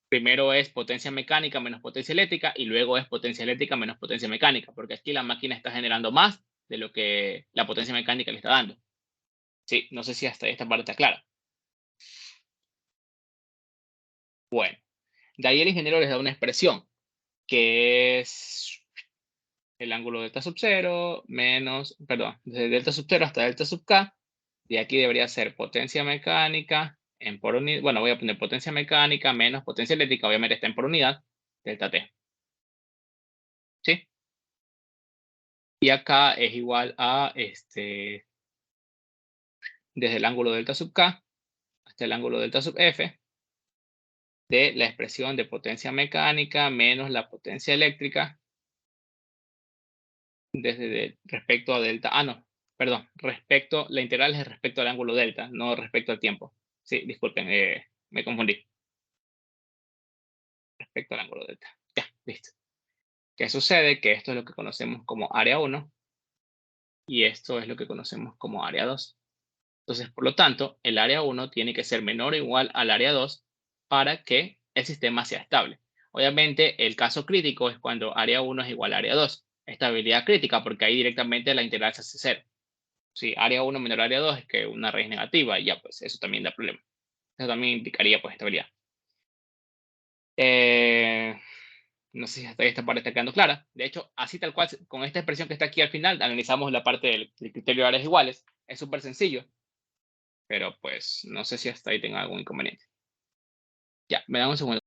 primero es potencia mecánica menos potencia eléctrica y luego es potencia eléctrica menos potencia mecánica, porque aquí la máquina está generando más de lo que la potencia mecánica le está dando. Sí, no sé si hasta esta parte está clara. Bueno, de ahí el ingeniero les da una expresión que es el ángulo delta sub 0 menos, perdón, desde delta sub 0 hasta delta sub k. De aquí debería ser potencia mecánica en por unidad. Bueno, voy a poner potencia mecánica menos potencia eléctrica, obviamente está en por unidad, delta t. ¿Sí? Y acá es igual a desde el ángulo delta sub k hasta el ángulo delta sub f de la expresión de potencia mecánica menos la potencia eléctrica respecto a delta. Ah, no, perdón, la integral es respecto al ángulo delta, no respecto al tiempo. Sí, disculpen, me confundí. Respecto al ángulo delta. Ya, listo. ¿Qué sucede? Que esto es lo que conocemos como área 1 y esto es lo que conocemos como área 2. Entonces, por lo tanto, el área 1 tiene que ser menor o igual al área 2 para que el sistema sea estable. Obviamente, el caso crítico es cuando área 1 es igual a área 2. Estabilidad crítica, porque ahí directamente la integral se hace cero. Si área 1 menor a área 2 es que una raíz negativa, y ya pues eso también da problema. Eso también indicaría pues estabilidad. No sé si hasta esta parte está quedando clara. De hecho, así tal cual, con esta expresión que está aquí al final, analizamos la parte del criterio de áreas iguales. Es súper sencillo, pero pues no sé si hasta ahí tenga algún inconveniente. Ya, me dan un segundo.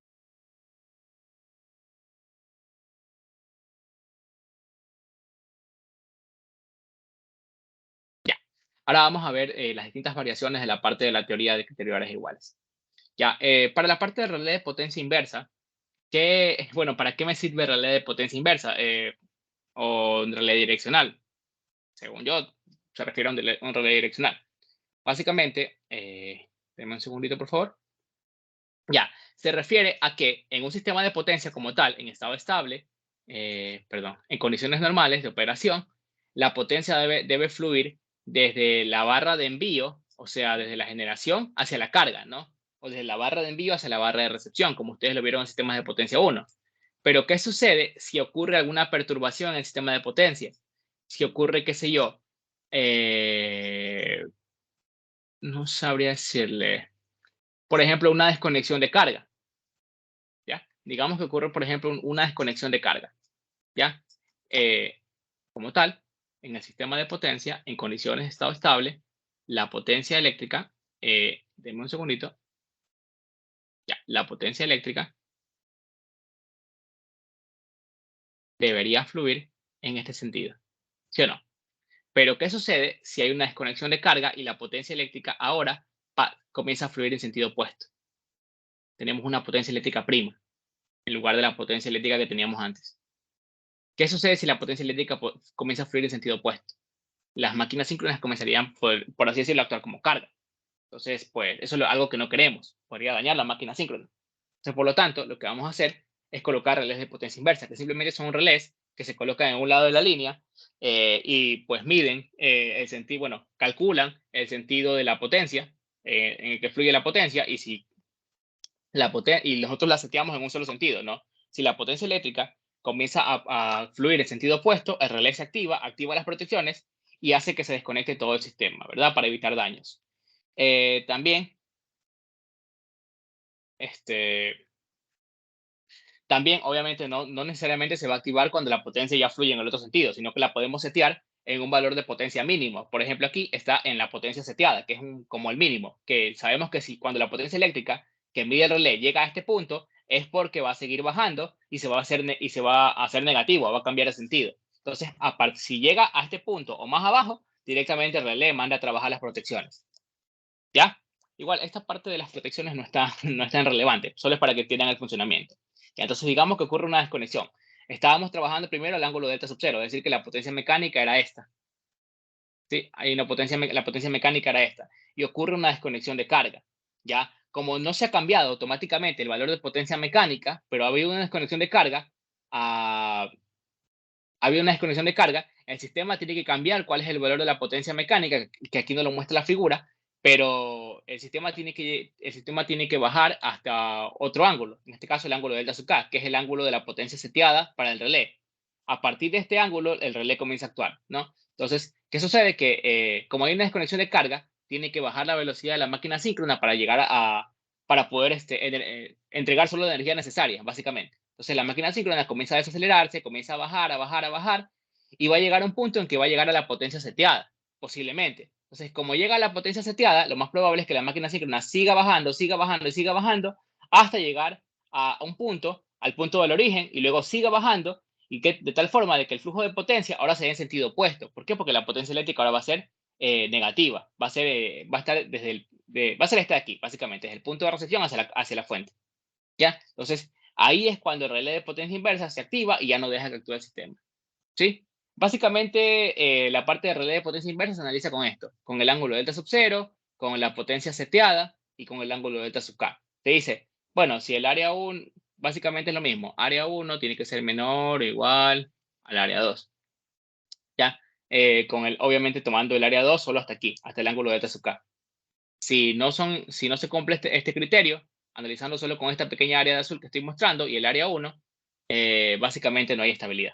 Ya. Ahora vamos a ver las distintas variaciones de la parte de la teoría de criterio de áreas iguales. Ya, para la parte de relé de potencia inversa, bueno, ¿para qué me sirve el relé de potencia inversa? O un relé direccional. Según yo, se refiere a un relé direccional. Básicamente, denme un segundito, por favor. Ya, se refiere a que en un sistema de potencia como tal, en estado estable, perdón, en condiciones normales de operación, la potencia debe fluir desde la barra de envío, o sea, desde la generación hacia la carga, ¿no? O desde la barra de envío hacia la barra de recepción, como ustedes lo vieron en sistemas de potencia 1. Pero, ¿qué sucede si ocurre alguna perturbación en el sistema de potencia? Si ocurre, qué sé yo, no sabría decirle, por ejemplo, una desconexión de carga, ¿ya? Digamos que ocurre, por ejemplo, una desconexión de carga, ¿ya? Eh, Como tal, en el sistema de potencia, en condiciones de estado estable, la potencia eléctrica, denme un segundito, ya, la potencia eléctrica debería fluir en este sentido, ¿sí o no? Pero, ¿qué sucede si hay una desconexión de carga y la potencia eléctrica ahora comienza a fluir en sentido opuesto? Tenemos una potencia eléctrica prima en lugar de la potencia eléctrica que teníamos antes. ¿Qué sucede si la potencia eléctrica comienza a fluir en sentido opuesto? Las máquinas síncronas comenzarían, por así decirlo, a actuar como carga. Entonces, pues eso es algo que no queremos. Podría dañar la máquina síncrona. Entonces, por lo tanto, lo que vamos a hacer es colocar relés de potencia inversa, que simplemente son relés que se colocan en un lado de la línea y pues miden el sentido, bueno, calculan el sentido de la potencia en el que fluye la potencia y si y nosotros la seteamos en un solo sentido, ¿no? Si la potencia eléctrica comienza a fluir en sentido opuesto, el relé se activa las protecciones y hace que se desconecte todo el sistema, ¿verdad? Para evitar daños. También, este, también, obviamente, no necesariamente se va a activar cuando la potencia ya fluye en el otro sentido, sino que la podemos setear en un valor de potencia mínimo. Por ejemplo, aquí está en la potencia seteada, que es como el mínimo, que sabemos que si cuando la potencia eléctrica que mide el relé llega a este punto, es porque va a seguir bajando y se va a hacer negativo, va a cambiar de sentido. Entonces, si llega a este punto o más abajo, directamente el relé manda a trabajar las protecciones. ¿Ya? Igual, esta parte de las protecciones no está, no es tan relevante, solo es para que entiendan el funcionamiento. Ya, entonces, digamos que ocurre una desconexión. Estábamos trabajando primero al ángulo delta sub 0, es decir, que la potencia mecánica era esta. ¿Sí? Hay una la potencia mecánica era esta. Y ocurre una desconexión de carga. ¿Ya? Como no se ha cambiado automáticamente el valor de potencia mecánica, pero ha habido una desconexión de carga, ah, había una desconexión de carga, el sistema tiene que cambiar cuál es el valor de la potencia mecánica, que aquí no lo muestra la figura, pero el sistema tiene que bajar hasta otro ángulo, en este caso el ángulo delta sub k, que es el ángulo de la potencia seteada para el relé. A partir de este ángulo, el relé comienza a actuar, ¿no? Entonces, ¿qué sucede? Que como hay una desconexión de carga, tiene que bajar la velocidad de la máquina síncrona para llegar para poder entregar solo la energía necesaria, básicamente. Entonces la máquina síncrona comienza a desacelerarse, comienza a bajar, a bajar, a bajar, y va a llegar a un punto en que va a llegar a la potencia seteada, posiblemente. Entonces, como llega a la potencia seteada, lo más probable es que la máquina síncrona siga bajando, siga bajando y siga bajando hasta llegar a un punto, al punto del origen, y luego siga bajando, y que, de tal forma de que el flujo de potencia ahora se dé en sentido opuesto. ¿Por qué? Porque la potencia eléctrica ahora va a ser negativa, va a estar va a ser esta de aquí, básicamente, desde el punto de recepción hacia la fuente. ¿Ya? Entonces, ahí es cuando el relé de potencia inversa se activa y ya no deja que actúe el sistema. ¿Sí? Básicamente, la parte de relé de potencia inversa se analiza con esto, con el ángulo delta sub 0, con la potencia seteada y con el ángulo delta sub k. Te dice, bueno, si el área 1, básicamente es lo mismo, área 1 tiene que ser menor o igual al área 2. ¿Ya? Obviamente tomando el área 2 solo hasta aquí, hasta el ángulo delta sub k. Si no se cumple este criterio, analizando solo con esta pequeña área de azul que estoy mostrando y el área 1, básicamente no hay estabilidad.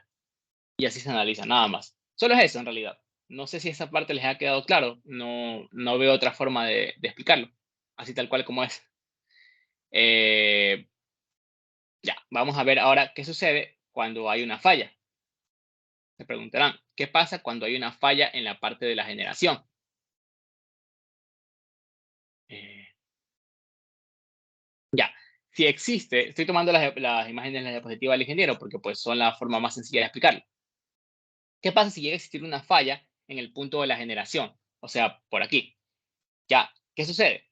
Y así se analiza, nada más. Solo es eso en realidad. No sé si esa parte les ha quedado claro. No veo otra forma de explicarlo. Así tal cual como es. Eh, ya, vamos a ver ahora qué sucede cuando hay una falla. Se preguntarán, ¿qué pasa cuando hay una falla en la parte de la generación? Eh, Ya, si existe, estoy tomando las imágenes de la diapositiva del ingeniero porque pues son la forma más sencilla de explicarlo. ¿Qué pasa si llega a existir una falla en el punto de la generación? O sea, por aquí. Ya, ¿qué sucede?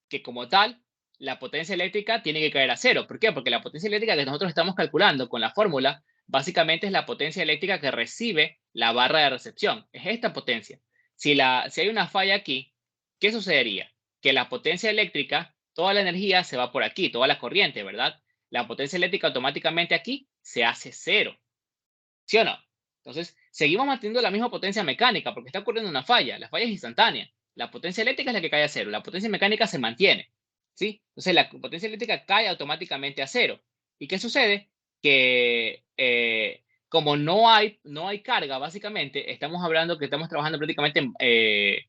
Que como tal, la potencia eléctrica tiene que caer a cero. ¿Por qué? Porque la potencia eléctrica que nosotros estamos calculando con la fórmula, básicamente es la potencia eléctrica que recibe la barra de recepción. Es esta potencia. Si hay una falla aquí, ¿qué sucedería? Que la potencia eléctrica, toda la energía se va por aquí, toda la corriente, ¿verdad? La potencia eléctrica automáticamente aquí se hace cero. ¿Sí o no? Entonces, seguimos manteniendo la misma potencia mecánica porque está ocurriendo una falla. La falla es instantánea. La potencia eléctrica es la que cae a cero. La potencia mecánica se mantiene. ¿Sí? Entonces, la potencia eléctrica cae automáticamente a cero. ¿Y qué sucede? Que como no hay carga, básicamente, estamos hablando que estamos trabajando prácticamente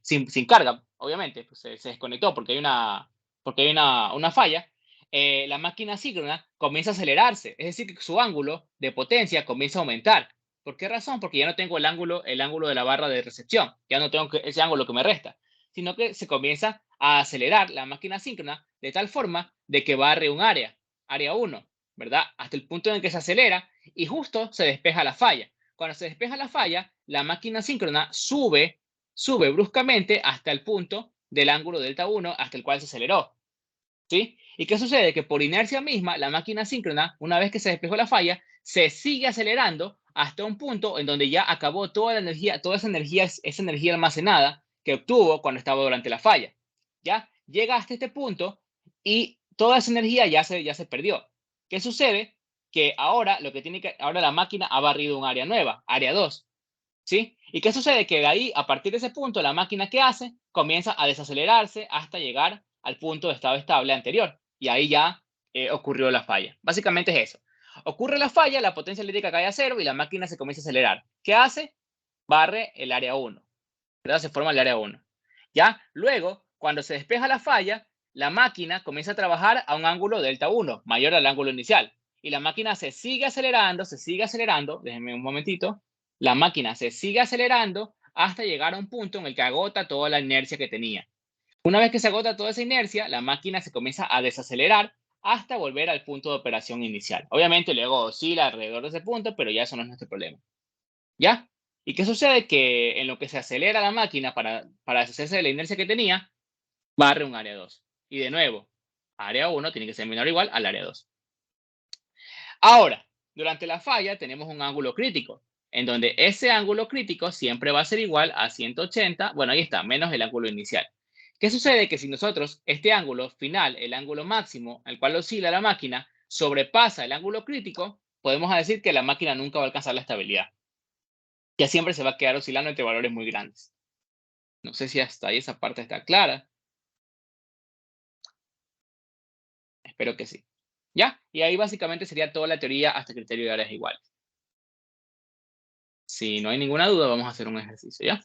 sin carga, obviamente. Pues se desconectó porque hay una falla. La máquina síncrona comienza a acelerarse. Es decir, que su ángulo de potencia comienza a aumentar. ¿Por qué razón? Porque ya no tengo el ángulo de la barra de recepción, ya no tengo ese ángulo que me resta, sino que se comienza a acelerar la máquina síncrona de tal forma de que barre un área 1, ¿verdad? Hasta el punto en que se acelera y justo se despeja la falla. Cuando se despeja la falla, la máquina síncrona sube bruscamente hasta el punto del ángulo delta 1 hasta el cual se aceleró. ¿Sí? ¿Y qué sucede? Que por inercia misma, la máquina síncrona, una vez que se despejó la falla, se sigue acelerando hasta un punto en donde ya acabó toda la energía, toda esa energía almacenada que obtuvo cuando estaba durante la falla. ¿Ya? Llega hasta este punto y toda esa energía ya se perdió. ¿Qué sucede? Que ahora la máquina ha barrido un área nueva, área 2. ¿Sí? ¿Y qué sucede? Que de ahí, a partir de ese punto, la máquina que hace comienza a desacelerarse hasta llegar al punto de estado estable anterior. Y ahí ya ocurrió la falla. Básicamente es eso. Ocurre la falla, la potencia eléctrica cae a cero y la máquina se comienza a acelerar. ¿Qué hace? Barre el área 1. ¿Verdad? Se forma el área 1. ¿Ya? Luego, cuando se despeja la falla, la máquina comienza a trabajar a un ángulo delta 1, mayor al ángulo inicial. Y la máquina se sigue acelerando. Déjenme un momentito. La máquina se sigue acelerando hasta llegar a un punto en el que agota toda la inercia que tenía. Una vez que se agota toda esa inercia, la máquina se comienza a desacelerar hasta volver al punto de operación inicial. Obviamente luego oscila alrededor de ese punto, pero ya eso no es nuestro problema. ¿Ya? ¿Y qué sucede? Que en lo que se acelera la máquina para deshacerse de la inercia que tenía, barre un área 2. Y de nuevo, área 1 tiene que ser menor o igual al área 2. Ahora, durante la falla tenemos un ángulo crítico, en donde ese ángulo crítico siempre va a ser igual a 180, bueno, ahí está, menos el ángulo inicial. ¿Qué sucede? Que si nosotros este ángulo final, el ángulo máximo al cual oscila la máquina, sobrepasa el ángulo crítico, podemos decir que la máquina nunca va a alcanzar la estabilidad. Ya siempre se va a quedar oscilando entre valores muy grandes. No sé si hasta ahí esa parte está clara. Espero que sí. ¿Ya? Y ahí básicamente sería toda la teoría hasta criterio de áreas iguales. Si no hay ninguna duda, vamos a hacer un ejercicio, ¿ya?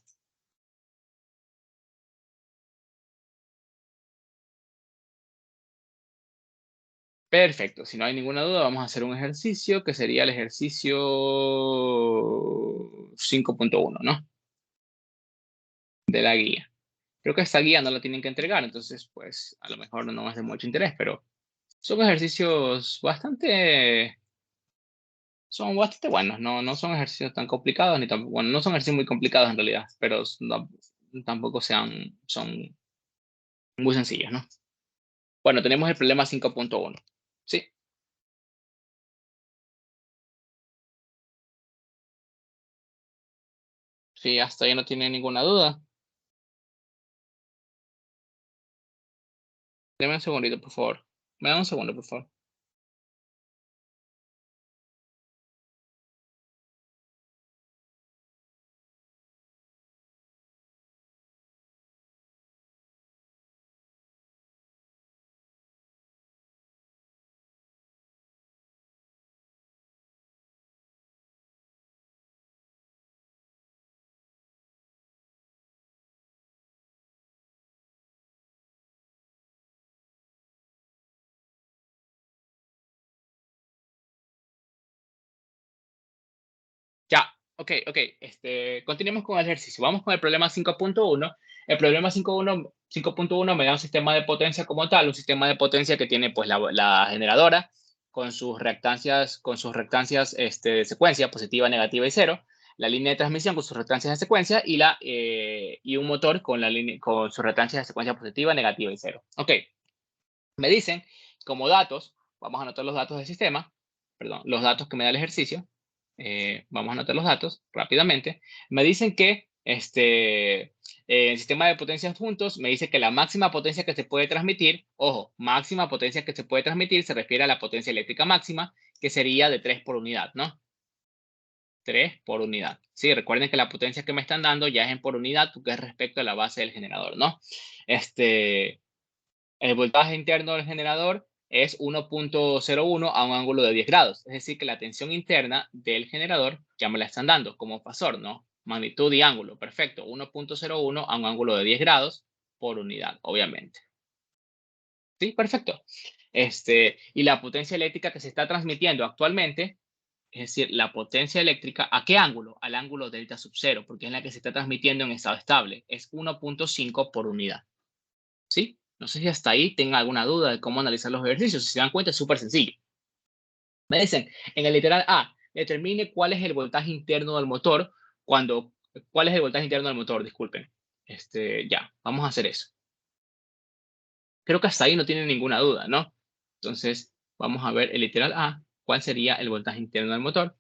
Perfecto. Si no hay ninguna duda, vamos a hacer un ejercicio que sería el ejercicio 5.1, ¿no? De la guía. Creo que esta guía no la tienen que entregar, entonces, pues, a lo mejor no es de mucho interés, pero son ejercicios son bastante buenos, no son ejercicios tan complicados, ni tampoco, bueno, no son ejercicios muy complicados en realidad, pero tampoco son muy sencillos, ¿no? Bueno, tenemos el problema 5.1. Sí, sí, hasta ahí no tiene ninguna duda. Deme un segundito, por favor. Me da un segundo, por favor. Ya, ok, ok. Continuemos con el ejercicio. Vamos con el problema 5.1. El problema 5.1 me da un sistema de potencia como tal, un sistema de potencia que tiene pues la generadora con sus reactancias de secuencia, positiva, negativa y cero, la línea de transmisión con sus reactancias de secuencia y un motor con sus reactancias de secuencia positiva, negativa y cero. Ok, me dicen como datos, vamos a anotar los datos del sistema, perdón, los datos que me da el ejercicio. Vamos a anotar los datos rápidamente. Me dicen que el sistema de potencias juntos me dice que la máxima potencia que se puede transmitir, ojo, máxima potencia que se puede transmitir se refiere a la potencia eléctrica máxima, que sería de 3 por unidad, ¿no? 3 por unidad. Sí, recuerden que la potencia que me están dando ya es en por unidad porque es respecto a la base del generador, ¿no? El voltaje interno del generador es 1.01 a un ángulo de 10 grados. Es decir, que la tensión interna del generador ya me la están dando como fasor, ¿no? Magnitud y ángulo. Perfecto. 1.01 a un ángulo de 10 grados por unidad, obviamente. Sí, perfecto. Y la potencia eléctrica que se está transmitiendo actualmente, es decir, la potencia eléctrica, ¿a qué ángulo? Al ángulo delta sub cero, porque es la que se está transmitiendo en estado estable. Es 1.5 por unidad. ¿Sí? No sé si hasta ahí tengan alguna duda de cómo analizar los ejercicios. Si se dan cuenta, es súper sencillo. Me dicen, en el literal A, determine cuál es el voltaje interno del motor ¿cuál es el voltaje interno del motor? Disculpen. Ya, vamos a hacer eso. Creo que hasta ahí no tienen ninguna duda, ¿no? Entonces, vamos a ver el literal A, cuál sería el voltaje interno del motor.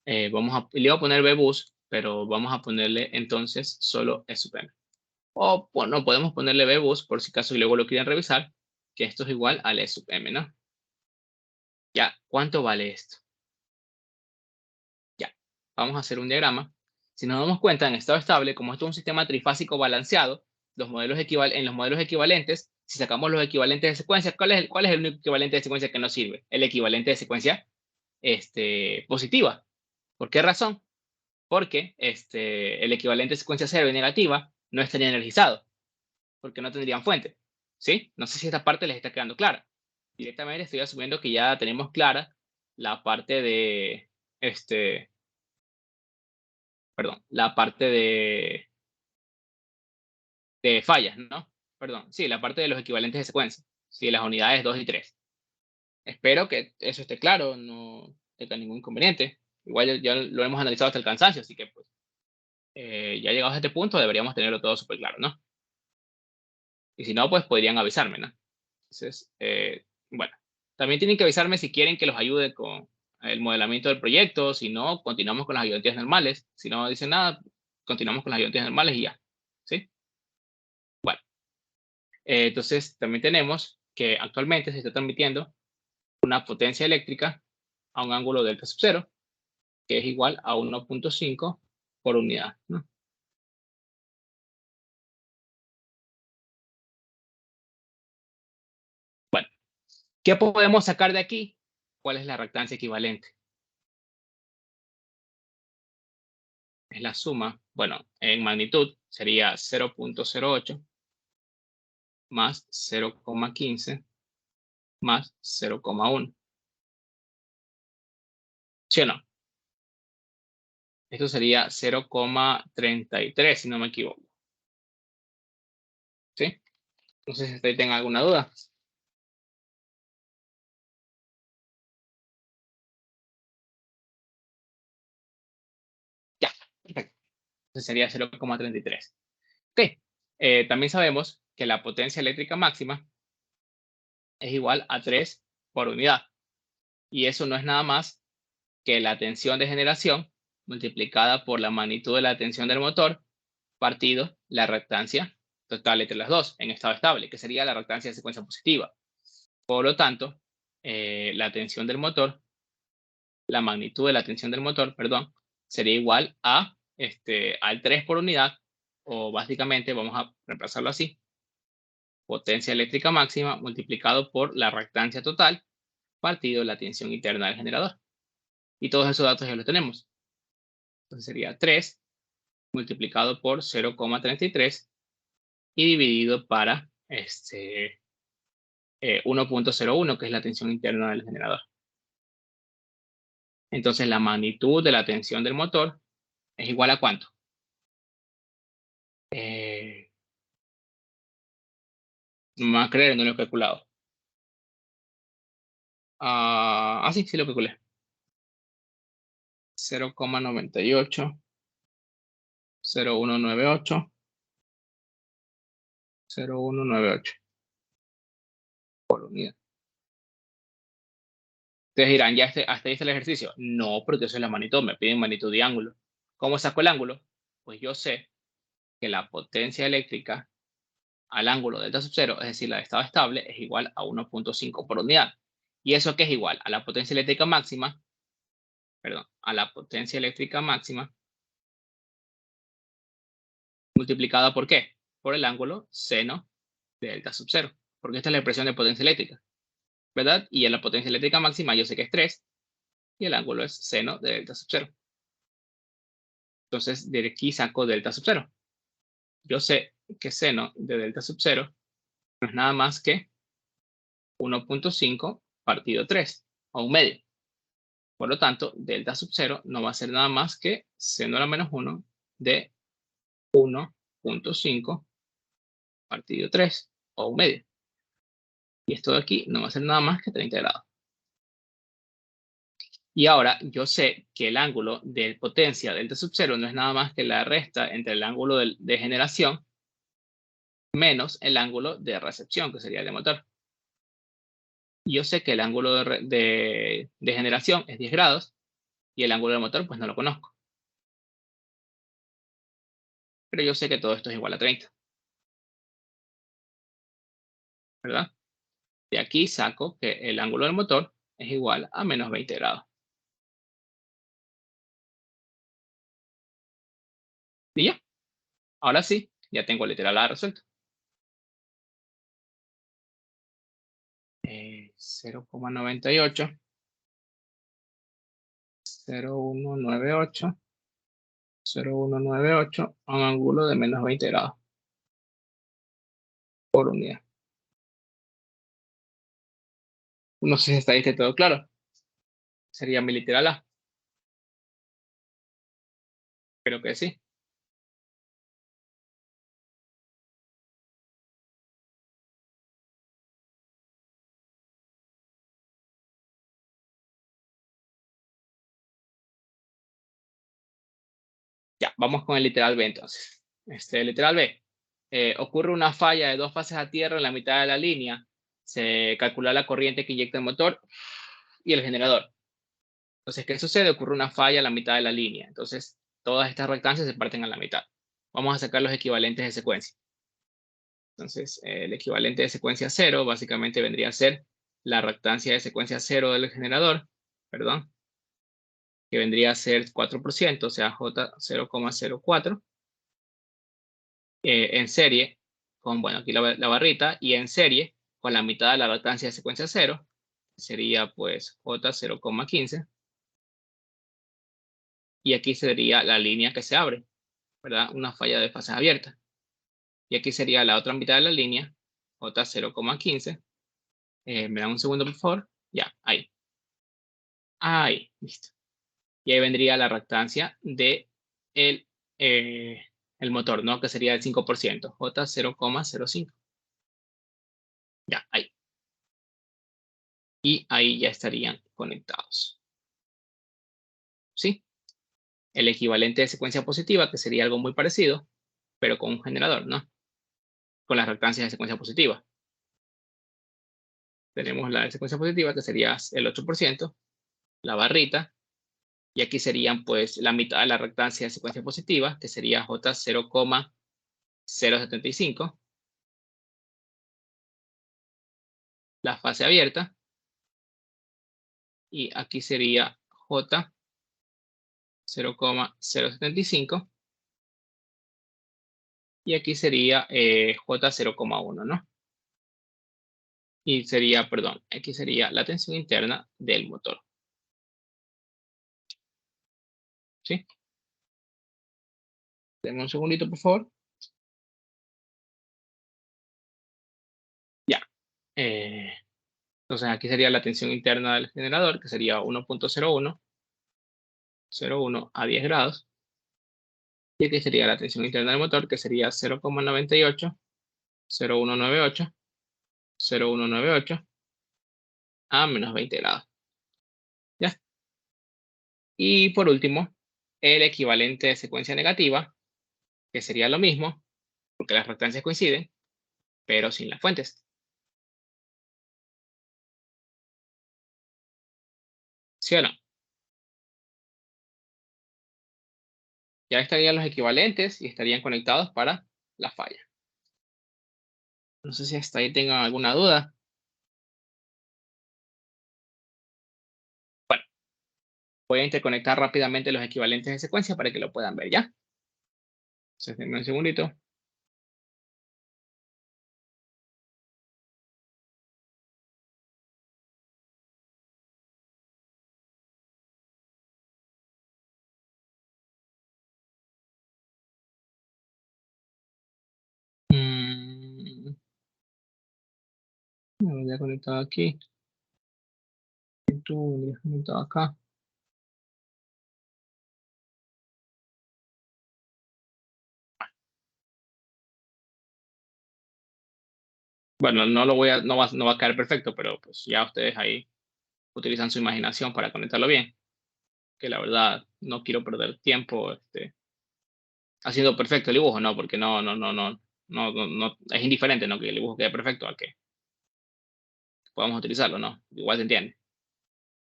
Le voy a poner VBus, pero vamos a ponerle entonces solo SUPM. O bueno, podemos ponerle VBus por si acaso y luego lo quieren revisar, que esto es igual al E sub M, ¿no? Ya, ¿cuánto vale esto? Ya, vamos a hacer un diagrama. Si nos damos cuenta, en estado estable, como esto es un sistema trifásico balanceado, en los modelos equivalentes, si sacamos los equivalentes de secuencia, ¿cuál es el único equivalente de secuencia que nos sirve? El equivalente de secuencia positiva. ¿Por qué razón? Porque el equivalente de secuencia cero y negativa no estaría energizado, porque no tendrían fuente. ¿Sí? No sé si esta parte les está quedando clara. Directamente estoy asumiendo que ya tenemos clara la parte de, perdón, la parte de fallas, ¿no? Perdón, sí, la parte de los equivalentes de secuencia. Sí, las unidades 2 y 3. Espero que eso esté claro, no tenga ningún inconveniente. Igual ya lo hemos analizado hasta el cansancio, así que pues ya llegados a este punto deberíamos tenerlo todo súper claro, ¿no? Y si no, pues podrían avisarme, ¿no? Entonces, bueno, también tienen que avisarme si quieren que los ayude con el modelamiento del proyecto, si no, continuamos con las ayudantías normales. Si no dicen nada, continuamos con las ayudantías normales y ya, ¿sí? Bueno, entonces también tenemos que actualmente se está transmitiendo una potencia eléctrica a un ángulo delta sub cero, que es igual a 1.5 por unidad, ¿no? Bueno, ¿qué podemos sacar de aquí? ¿Cuál es la reactancia equivalente? Es la suma, bueno, en magnitud sería 0.08 más 0,15 más 0,1. ¿Sí o no? Esto sería 0,33, si no me equivoco. ¿Sí? No sé si ustedes tengan alguna duda. Ya, perfecto. Entonces sería 0,33. Ok. También sabemos que la potencia eléctrica máxima es igual a 3 por unidad. Y eso no es nada más que la tensión de generación multiplicada por la magnitud de la tensión del motor partido la reactancia total entre las dos en estado estable, que sería la reactancia de secuencia positiva. Por lo tanto, la tensión del motor, la magnitud de la tensión del motor, perdón, sería igual a al 3 por unidad, o básicamente vamos a reemplazarlo así, potencia eléctrica máxima multiplicado por la reactancia total partido la tensión interna del generador. Y todos esos datos ya los tenemos. Entonces sería 3 multiplicado por 0,33 y dividido para 1.01, que es la tensión interna del generador. Entonces la magnitud de la tensión del motor es igual a ¿cuánto? No me van a creer, no lo he calculado. Sí, sí lo calculé. 0,98, 0,198, 0,198 por unidad. Ustedes dirán, ¿ya hasta ahí está el ejercicio? No, porque eso es la magnitud, me piden magnitud y ángulo. ¿Cómo saco el ángulo? Pues yo sé que la potencia eléctrica al ángulo delta sub cero, es decir, la de estado estable, es igual a 1.5 por unidad. ¿Y eso qué es igual? A la potencia eléctrica máxima perdón, a la potencia eléctrica máxima multiplicada por ¿qué? Por el ángulo seno de delta sub 0, porque esta es la expresión de potencia eléctrica, ¿verdad? Y en la potencia eléctrica máxima yo sé que es 3 y el ángulo es seno de delta sub 0. Entonces, de aquí saco delta sub 0. Yo sé que seno de delta sub 0 no es nada más que 1.5 partido 3, o un medio. Por lo tanto, delta sub 0 no va a ser nada más que seno a la menos 1 de 1.5 partido 3, o un medio. Y esto de aquí no va a ser nada más que 30 grados. Y ahora yo sé que el ángulo de potencia delta sub 0 no es nada más que la resta entre el ángulo de generación menos el ángulo de recepción, que sería el de motor. Y yo sé que el ángulo de generación es 10 grados y el ángulo de motor pues no lo conozco. Pero yo sé que todo esto es igual a 30. ¿Verdad? De aquí saco que el ángulo del motor es igual a menos 20 grados. Y ya. Ahora sí, ya tengo el literal A resuelto. 0,98, 0,198, 0,198 a un ángulo de menos 20 grados por unidad. No sé si está ahí todo claro. Sería mi literal A. Creo que sí. Ya, vamos con el literal B entonces. Literal B. Ocurre una falla de 2 fases a tierra en la mitad de la línea. Se calcula la corriente que inyecta el motor y el generador. Entonces, ¿qué sucede? Ocurre una falla en la mitad de la línea. Entonces, todas estas reactancias se parten a la mitad. Vamos a sacar los equivalentes de secuencia. Entonces, el equivalente de secuencia 0 básicamente vendría a ser la reactancia de secuencia 0 del generador, perdón, que vendría a ser 4%, o sea, J 0,04, en serie, con, bueno, aquí la barrita, y en serie, con la mitad de la reactancia de secuencia 0, sería pues J 0,15, y aquí sería la línea que se abre, ¿verdad? Una falla de fases abierta. Y aquí sería la otra mitad de la línea, J 0,15. Me dan un segundo, por favor. Ya, ahí. Ahí, listo. Y ahí vendría la reactancia de el motor, ¿no? Que sería el 5%, J 0,05. Ya, ahí. Y ahí ya estarían conectados. ¿Sí? El equivalente de secuencia positiva, que sería algo muy parecido, pero con un generador, ¿no? Con las reactancias de secuencia positiva. Tenemos la de secuencia positiva, que sería el 8%, la barrita, y aquí serían pues la mitad de la reactancia de secuencia positiva, que sería J 0,075, la fase abierta, y aquí sería J 0,075, y aquí sería J 0,1, ¿no? Y sería, perdón, aquí sería la tensión interna del motor. ¿Sí? Denme un segundito, por favor. Ya. Entonces aquí sería la tensión interna del generador, que sería 1.01 a 10 grados. Y aquí sería la tensión interna del motor, que sería 0,98, 0,198, 0,198 a menos 20 grados. ¿Ya? Y por último, el equivalente de secuencia negativa, que sería lo mismo, porque las reactancias coinciden, pero sin las fuentes. ¿Sí o no? Ya estarían los equivalentes y estarían conectados para la falla. No sé si hasta ahí tengan alguna duda. Bueno, Voy a interconectar rápidamente los equivalentes de secuencia para que lo puedan ver, ¿ya? Entonces, denme un segundito. Me voy a conectar aquí. Tú, conectado acá. Bueno, no va a quedar perfecto, pero pues ya ustedes ahí utilizan su imaginación para conectarlo bien. Que la verdad no quiero perder tiempo haciendo perfecto el dibujo, no, porque no, es indiferente, ¿no? Que el dibujo quede perfecto a que podamos utilizarlo, ¿no? Igual se entiende.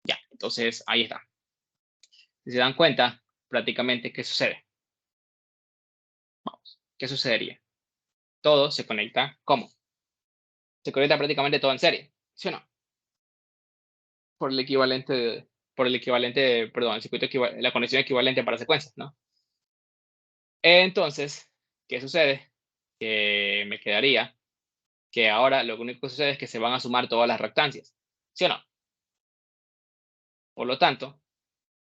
Ya, entonces ahí está. Si se dan cuenta, prácticamente, ¿qué sucede? Vamos, ¿qué sucedería? Todo se conecta, ¿cómo? Se conecta prácticamente todo en serie, ¿sí o no? Por el equivalente, perdón, el circuito la conexión equivalente para secuencias, ¿no? Entonces, ¿qué sucede? Que me quedaría que ahora lo único que sucede es que se van a sumar todas las reactancias, ¿sí o no? Por lo tanto,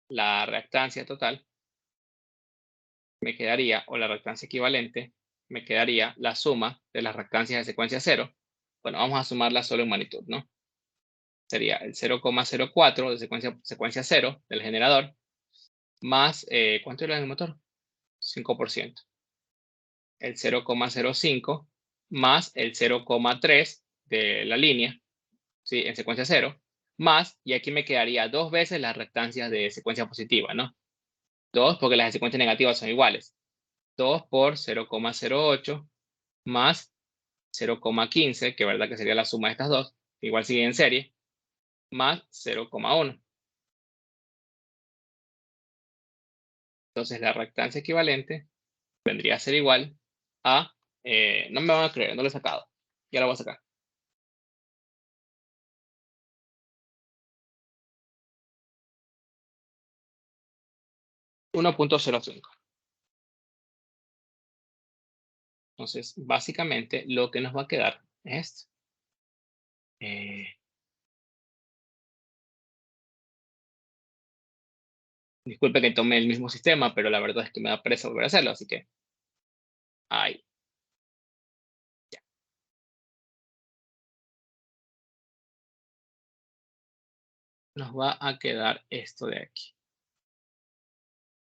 la reactancia total me quedaría, o la reactancia equivalente, me quedaría la suma de las reactancias de secuencia 0. Bueno, vamos a sumarla solo en magnitud, ¿no? Sería el 0,04 de secuencia 0 del generador, más, ¿cuánto era el motor? 5%. El 0,05 más el 0,3 de la línea, ¿sí? En secuencia 0, más, y aquí me quedaría dos veces las reactancias de secuencia positiva, ¿no? 2 porque las de secuencia negativa son iguales. 2 por 0,08 más 0,15, que verdad que sería la suma de estas dos, igual sigue en serie, más 0,1. Entonces la reactancia equivalente vendría a ser igual a, no me van a creer, no lo he sacado, ya lo voy a sacar. 1,05. Entonces, básicamente, lo que nos va a quedar es esto. Disculpe que tome el mismo sistema, pero la verdad es que me da pereza volver a hacerlo, así que ahí. Ya. Nos va a quedar esto de aquí.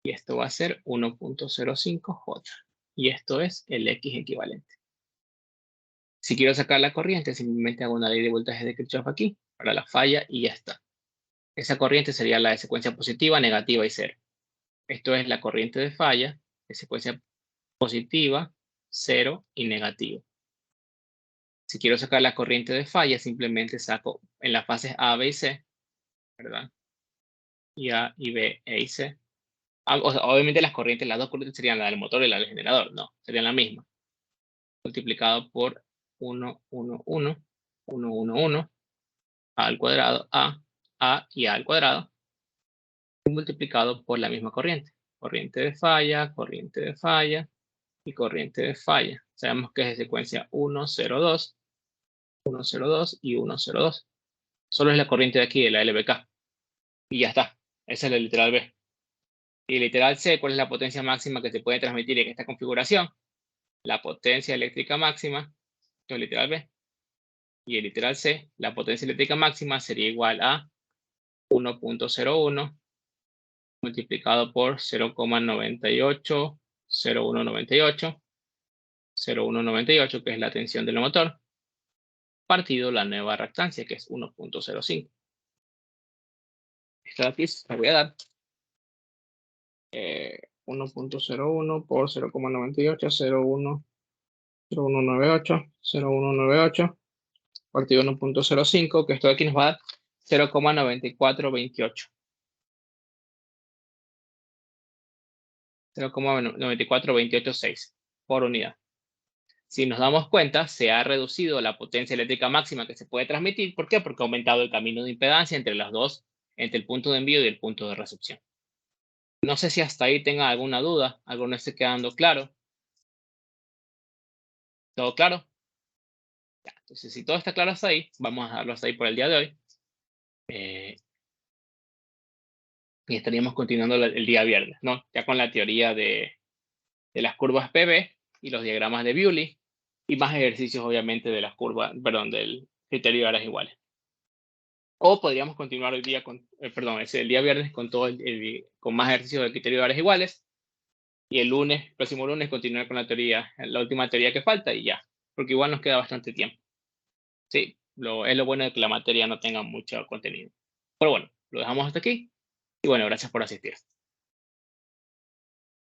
Y esto va a ser 1,05J. Y esto es el X equivalente. Si quiero sacar la corriente, simplemente hago una ley de voltaje de Kirchhoff aquí, para la falla, y ya está. Esa corriente sería la de secuencia positiva, negativa y cero. Esto es la corriente de falla de secuencia positiva, cero y negativa. Si quiero sacar la corriente de falla, simplemente saco en las fases A, B y C, ¿verdad? Y A y B, E y C. O sea, obviamente las corrientes, las dos corrientes serían la del motor y la del generador, no, serían la misma. Multiplicado por 1, 1, 1, 1, 1, 1, A al cuadrado, A y A al cuadrado, multiplicado por la misma corriente. Corriente de falla y corriente de falla. Sabemos que es de secuencia 1, 0, 2, 1, 0, 2 y 1, 0, 2. Solo es la corriente de aquí, de la LBK. Y ya está. Esa es la literal B. Y literal C, ¿cuál es la potencia máxima que se puede transmitir en esta configuración? La potencia eléctrica máxima, que es literal B. Y el literal C, la potencia eléctrica máxima sería igual a 1,01 multiplicado por 0,98, 0,198, 0,198, que es la tensión del motor, partido la nueva reactancia, que es 1,05. Esta de aquí la voy a dar 1,01 por 0,98, 0,198, 0,198, partido 1,05, que esto de aquí nos va a dar 0,9428. 0,94286 por unidad. Si nos damos cuenta, se ha reducido la potencia eléctrica máxima que se puede transmitir. ¿Por qué? Porque ha aumentado el camino de impedancia entre las dos entre el punto de envío y el punto de recepción. No sé si hasta ahí tenga alguna duda, algo no esté quedando claro. ¿Todo claro? Ya, entonces, si todo está claro hasta ahí, vamos a dejarlo hasta ahí por el día de hoy. eh, y estaríamos continuando el día viernes, ¿no? Ya con la teoría de las curvas PV y los diagramas de Bewley y más ejercicios, obviamente, de las curvas, perdón, del criterio de áreas iguales. O podríamos continuar hoy día con, perdón, el día viernes con todo con más ejercicios del criterio de áreas iguales y el lunes, próximo lunes, continuar con la teoría, la última teoría que falta y ya, porque igual nos queda bastante tiempo. Sí, es lo bueno de que la materia no tenga mucho contenido. Pero bueno, lo dejamos hasta aquí y bueno, gracias por asistir.